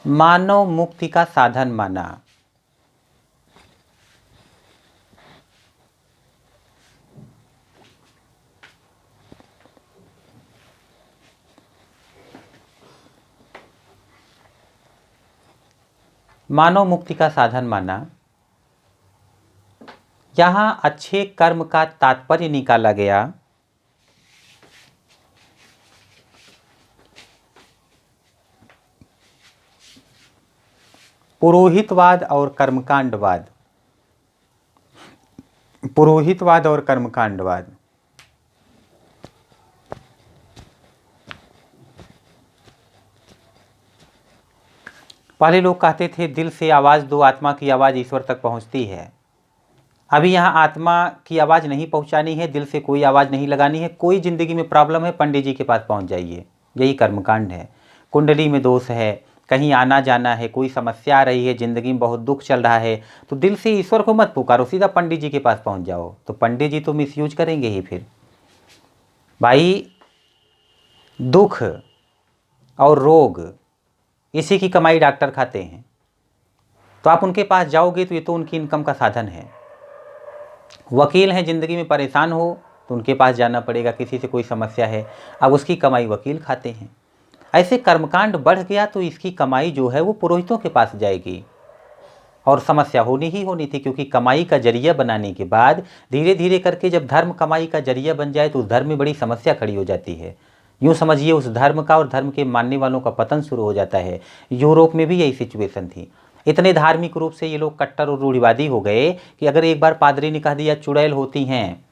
मानव मुक्ति का साधन माना। मानव मुक्ति का साधन माना। यहां अच्छे कर्म का तात्पर्य निकाला गया पुरोहितवाद और कर्मकांडवाद। पहले लोग कहते थे दिल से आवाज़ दो, आत्मा की आवाज़ ईश्वर तक पहुंचती है। अभी यहाँ आत्मा की आवाज़ नहीं पहुंचानी है, दिल से कोई आवाज़ नहीं लगानी है। कोई ज़िंदगी में प्रॉब्लम है, पंडित जी के पास पहुंच जाइए। यही कर्मकांड है। कुंडली में दोष है, कहीं आना जाना है, कोई समस्या आ रही है, ज़िंदगी में बहुत दुख चल रहा है, तो दिल से ईश्वर को मत पुकारो, सीधा पंडित जी के पास पहुँच जाओ। तो पंडित जी तो मिसयूज करेंगे ही। फिर भाई दुख और रोग इसी की कमाई डॉक्टर खाते हैं, तो आप उनके पास जाओगे तो ये तो उनकी इनकम का साधन है। वकील हैं, ज़िंदगी में परेशान हो तो उनके पास जाना पड़ेगा, किसी से कोई समस्या है, अब उसकी कमाई वकील खाते हैं। ऐसे कर्मकांड बढ़ गया तो इसकी कमाई जो है वो पुरोहितों के पास जाएगी, और समस्या होनी ही होनी थी, क्योंकि कमाई का जरिया बनाने के बाद धीरे धीरे करके जब धर्म कमाई का जरिया बन जाए तो उस धर्म में बड़ी समस्या खड़ी हो जाती है। यूँ समझिए उस धर्म का और धर्म के मानने वालों का पतन शुरू हो जाता है। यूरोप में भी यही सिचुएशन थी। इतने धार्मिक रूप से ये लोग कट्टर और रूढ़िवादी हो गए कि अगर एक बार पादरी ने कह दिया चुड़ैल होती हैं,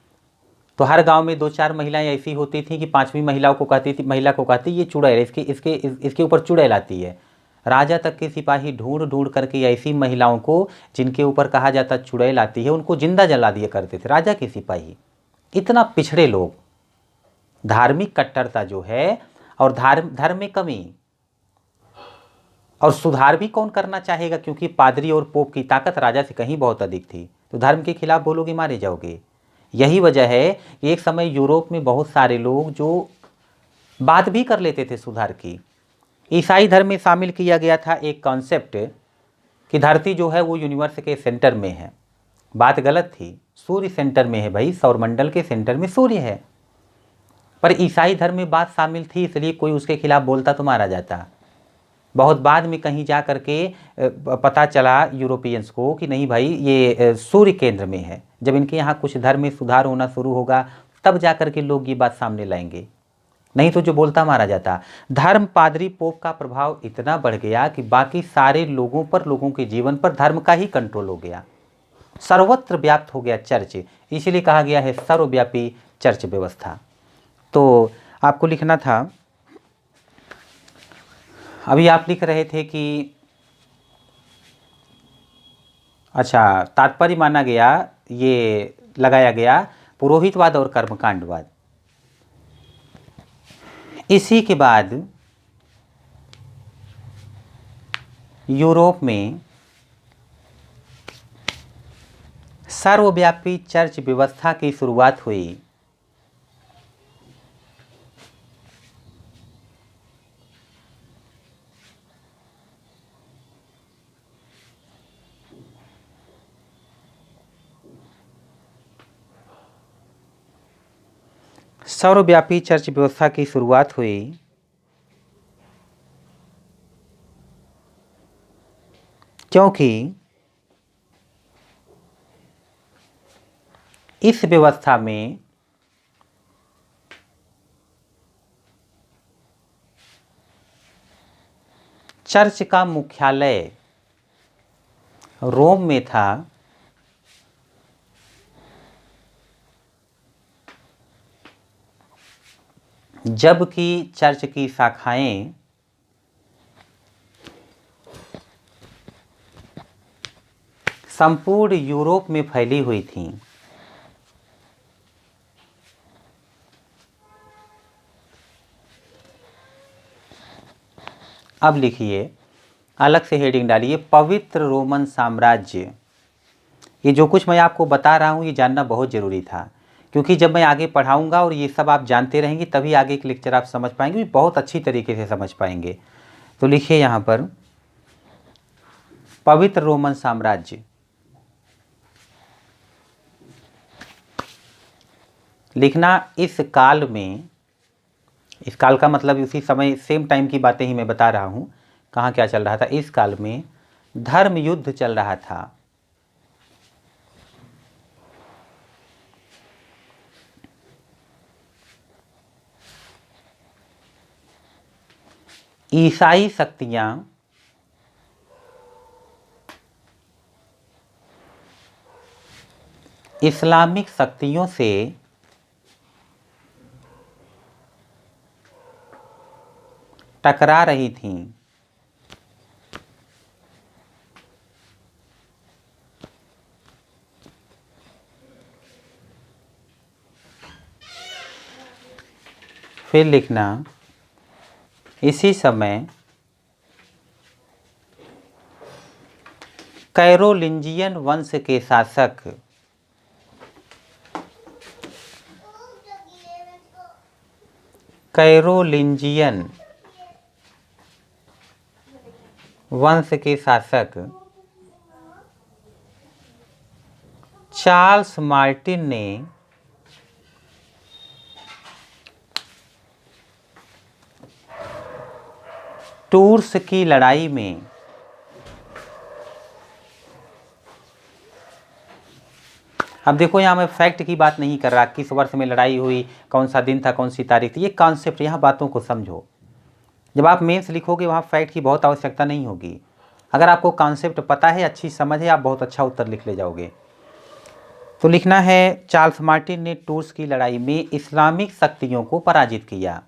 तो हर गांव में 2-4 महिलाएं ऐसी होती थी कि 5वीं महिला को कहती ये चुड़ैल, इसके ऊपर चुड़ैल आती है। राजा तक के सिपाही ढूंढ ढूंढ करके ऐसी महिलाओं को जिनके ऊपर कहा जाता चुड़ैल आती है उनको जिंदा जला दिया करते थे राजा के सिपाही। इतना पिछड़े लोग। धार्मिक कट्टरता जो है और धर्म में कमी, और सुधार भी कौन करना चाहेगा, क्योंकि पादरी और पोप की ताकत राजा से कहीं बहुत अधिक थी। तो धर्म के खिलाफ बोलोगे मारे जाओगे। यही वजह है कि एक समय यूरोप में बहुत सारे लोग जो बात भी कर लेते थे सुधार की। ईसाई धर्म में शामिल किया गया था एक कॉन्सेप्ट कि धरती जो है वो यूनिवर्स के सेंटर में है। बात गलत थी, सूर्य सेंटर में है भाई, सौरमंडल के सेंटर में सूर्य है। पर ईसाई धर्म में बात शामिल थी, इसलिए कोई उसके खिलाफ बोलता तो मारा जाता। बहुत बाद में कहीं जा करके पता चला यूरोपियंस को कि नहीं भाई ये सूर्य केंद्र में है। जब इनके यहाँ कुछ धर्म में सुधार होना शुरू होगा तब जा करके लोग ये बात सामने लाएंगे। नहीं तो जो बोलता मारा जाता। धर्म, पादरी, पोप का प्रभाव इतना बढ़ गया कि बाकी सारे लोगों पर, लोगों के जीवन पर धर्म का ही कंट्रोल हो गया, सर्वत्र व्याप्त हो गया चर्च। इसीलिए कहा गया है सर्वव्यापी चर्च व्यवस्था। तो आपको लिखना था, अभी आप लिख रहे थे कि अच्छा, तात्पर्य माना गया, ये लगाया गया पुरोहितवाद और कर्मकांडवाद। इसी के बाद यूरोप में सर्वव्यापी चर्च व्यवस्था की शुरुआत हुई। सर्वव्यापी चर्च व्यवस्था की शुरुआत हुई क्योंकि इस व्यवस्था में चर्च का मुख्यालय रोम में था, जबकि चर्च की शाखाएं संपूर्ण यूरोप में फैली हुई थीं। अब लिखिए, अलग से हेडिंग डालिए, पवित्र रोमन साम्राज्य। ये जो कुछ मैं आपको बता रहा हूँ ये जानना बहुत ज़रूरी था, क्योंकि जब मैं आगे पढ़ाऊँगा और ये सब आप जानते रहेंगे तभी आगे के लेक्चर आप समझ पाएंगे, बहुत अच्छी तरीके से समझ पाएंगे। तो लिखिए यहाँ पर पवित्र रोमन साम्राज्य। लिखना इस काल में, इस काल का मतलब उसी समय सेम टाइम की बातें ही मैं बता रहा हूँ, कहाँ क्या चल रहा था। इस काल में धर्म युद्ध चल रहा था। ईसाई शक्तियाँ इस्लामिक शक्तियों से टकरा रही थीं। फिर लिखना, इसी समय कैरोलिंजियन वंश के शासक कैरोलिंजियन वंश के शासक चार्ल्स मार्टिन ने टूर्स की लड़ाई में अब देखो, यहाँ मैं फैक्ट की बात नहीं कर रहा, किस वर्ष में लड़ाई हुई, कौन सा दिन था, कौन सी तारीख थी, ये कॉन्सेप्ट, यहाँ बातों को समझो। जब आप मेंस लिखोगे वहाँ फैक्ट की बहुत आवश्यकता नहीं होगी। अगर आपको कॉन्सेप्ट पता है, अच्छी समझ है, आप बहुत अच्छा उत्तर लिख ले जाओगे। तो लिखना है, चार्ल्स मार्टिन ने टूर्स की लड़ाई में इस्लामिक शक्तियों को पराजित किया।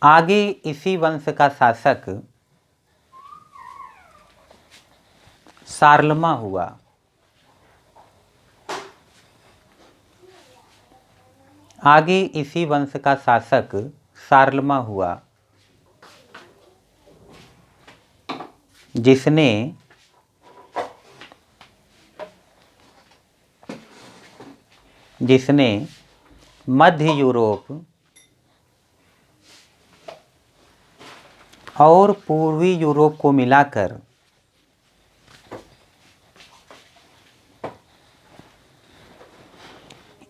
आगे इसी वंश का शासक शार्लमा हुआ। आगे इसी वंश का शासक शार्लमा हुआ, जिसने मध्य यूरोप और पूर्वी यूरोप को मिलाकर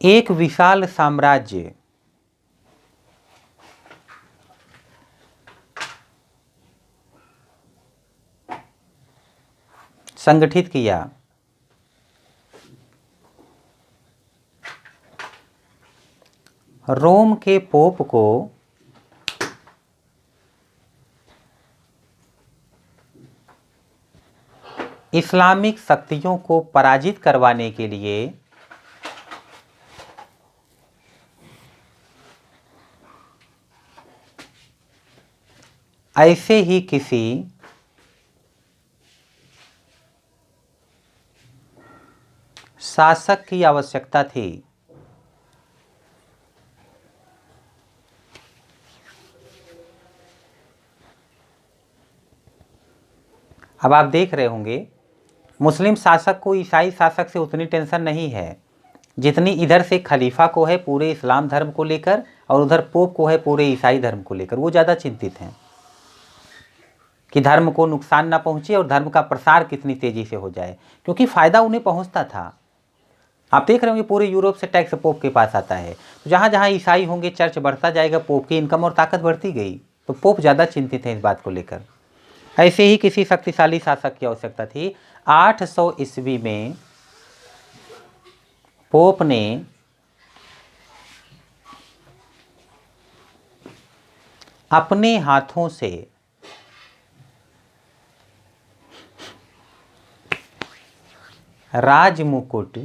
एक विशाल साम्राज्य संगठित किया। रोम के पोप को इस्लामिक शक्तियों को पराजित करवाने के लिए ऐसे ही किसी शासक की आवश्यकता थी। अब आप देख रहे होंगे मुस्लिम शासक को ईसाई शासक से उतनी टेंशन नहीं है जितनी इधर से खलीफा को है पूरे इस्लाम धर्म को लेकर, और उधर पोप को है पूरे ईसाई धर्म को लेकर। वो ज़्यादा चिंतित हैं कि धर्म को नुकसान ना पहुँचे और धर्म का प्रसार कितनी तेज़ी से हो जाए, क्योंकि फ़ायदा उन्हें पहुँचता था। आप देख रहे होंगे पूरे यूरोप से टैक्स पोप के पास आता है, तो जहाँ जहाँ ईसाई होंगे चर्च बढ़ता जाएगा, पोप की इनकम और ताकत बढ़ती गई। तो पोप ज़्यादा चिंतित हैं इस बात को लेकर। ऐसे ही किसी शक्तिशाली शासक की आवश्यकता थी। 800 ईस्वी में पोप ने अपने हाथों से राजमुकुट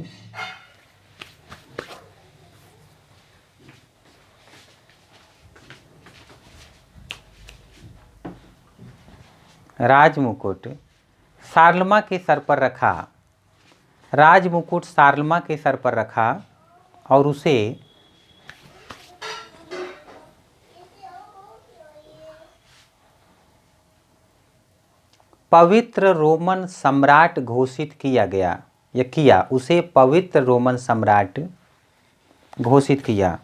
शार्लमा के सर पर रखा। राजमुकुट शार्लमा के सर पर रखा और उसे पवित्र रोमन सम्राट घोषित किया गया, या किया, उसे पवित्र रोमन सम्राट घोषित किया।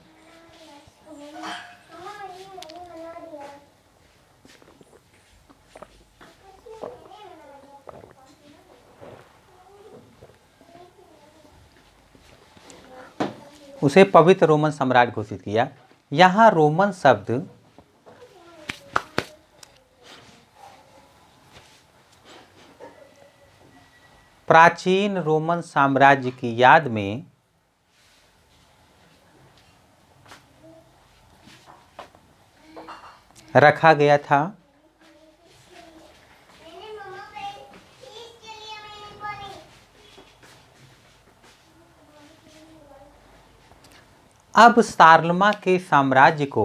उसे पवित्र रोमन सम्राट घोषित किया। यहाँ रोमन शब्द प्राचीन रोमन साम्राज्य की याद में रखा गया था। अब शार्लमा के साम्राज्य को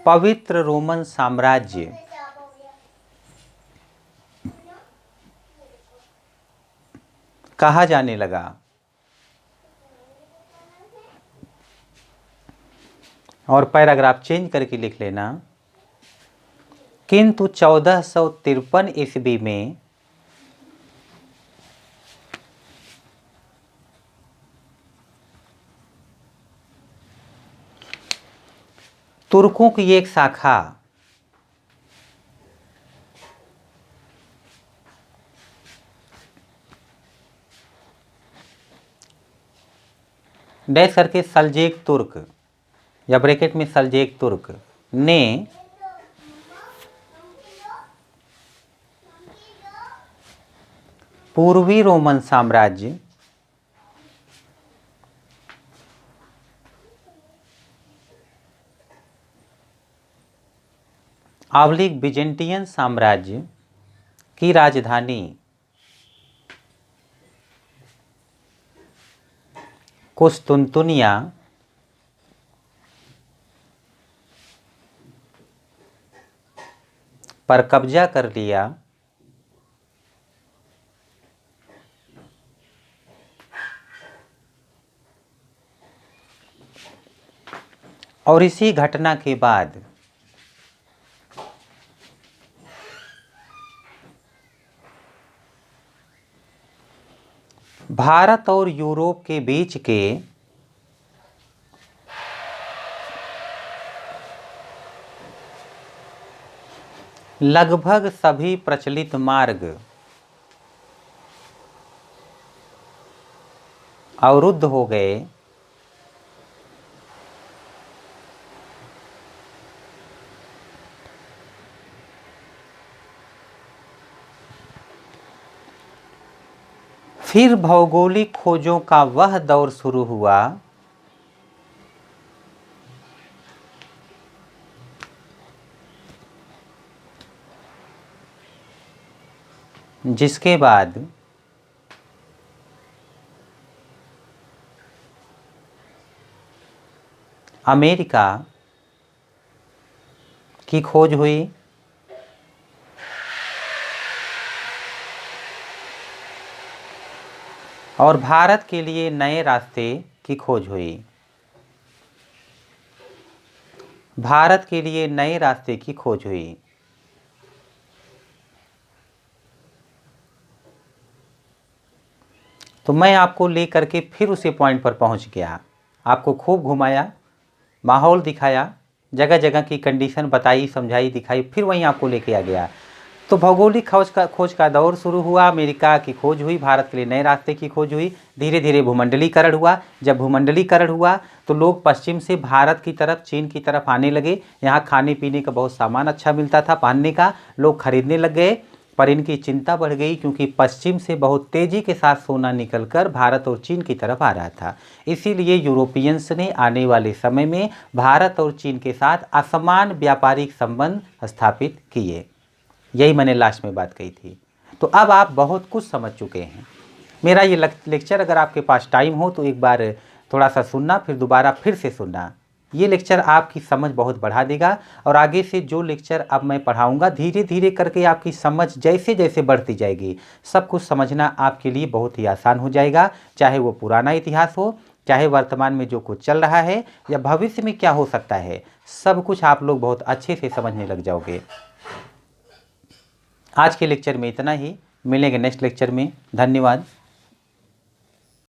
पवित्र रोमन साम्राज्य कहा जाने लगा। और पैराग्राफ चेंज करके लिख लेना। किंतु 1453 ईस्वी में तुर्कों की एक शाखा डैश करके सल्जेक तुर्क या ब्रैकेट में सल्जेक तुर्क ने पूर्वी रोमन साम्राज्य आवलिक बिजेंटियन साम्राज्य की राजधानी कुस्तुनतुनिया पर कब्जा कर लिया और इसी घटना के बाद भारत और यूरोप के बीच के लगभग सभी प्रचलित मार्ग अवरुद्ध हो गए फिर भौगोलिक खोजों का वह दौर शुरू हुआ जिसके बाद अमेरिका की खोज हुई और भारत के लिए नए रास्ते की खोज हुई। भारत के लिए नए रास्ते की खोज हुई। तो मैं आपको लेकर के फिर उसी पॉइंट पर पहुंच गया, आपको खूब घुमाया, माहौल दिखाया, जगह जगह की कंडीशन बताई, समझाई, दिखाई, फिर वहीं आपको लेके आ गया। तो भौगोलिक खोज का दौर शुरू हुआ, अमेरिका की खोज हुई, भारत के लिए नए रास्ते की खोज हुई, धीरे धीरे भूमंडलीकरण हुआ। जब भूमंडलीकरण हुआ तो लोग पश्चिम से भारत की तरफ, चीन की तरफ आने लगे। यहाँ खाने पीने का बहुत सामान अच्छा मिलता था, पहनने का, लोग खरीदने लग गए। पर इनकी चिंता बढ़ गई क्योंकि पश्चिम से बहुत तेज़ी के साथ सोना निकलकर भारत और चीन की तरफ आ रहा था। इसीलिए यूरोपियंस ने आने वाले समय में भारत और चीन के साथ असमान व्यापारिक संबंध स्थापित किए। यही मैंने लास्ट में बात कही थी। तो अब आप बहुत कुछ समझ चुके हैं। मेरा ये लेक्चर अगर आपके पास टाइम हो तो एक बार थोड़ा सा सुनना, फिर दोबारा फिर से सुनना। ये लेक्चर आपकी समझ बहुत बढ़ा देगा और आगे से जो लेक्चर अब मैं पढ़ाऊंगा धीरे धीरे करके आपकी समझ जैसे जैसे बढ़ती जाएगी, सब कुछ समझना आपके लिए बहुत ही आसान हो जाएगा। चाहे वो पुराना इतिहास हो, चाहे वर्तमान में जो कुछ चल रहा है, या भविष्य में क्या हो सकता है, सब कुछ आप लोग बहुत अच्छे से समझने लग जाओगे। आज के लेक्चर में इतना ही, मिलेंगे नेक्स्ट लेक्चर में। धन्यवाद।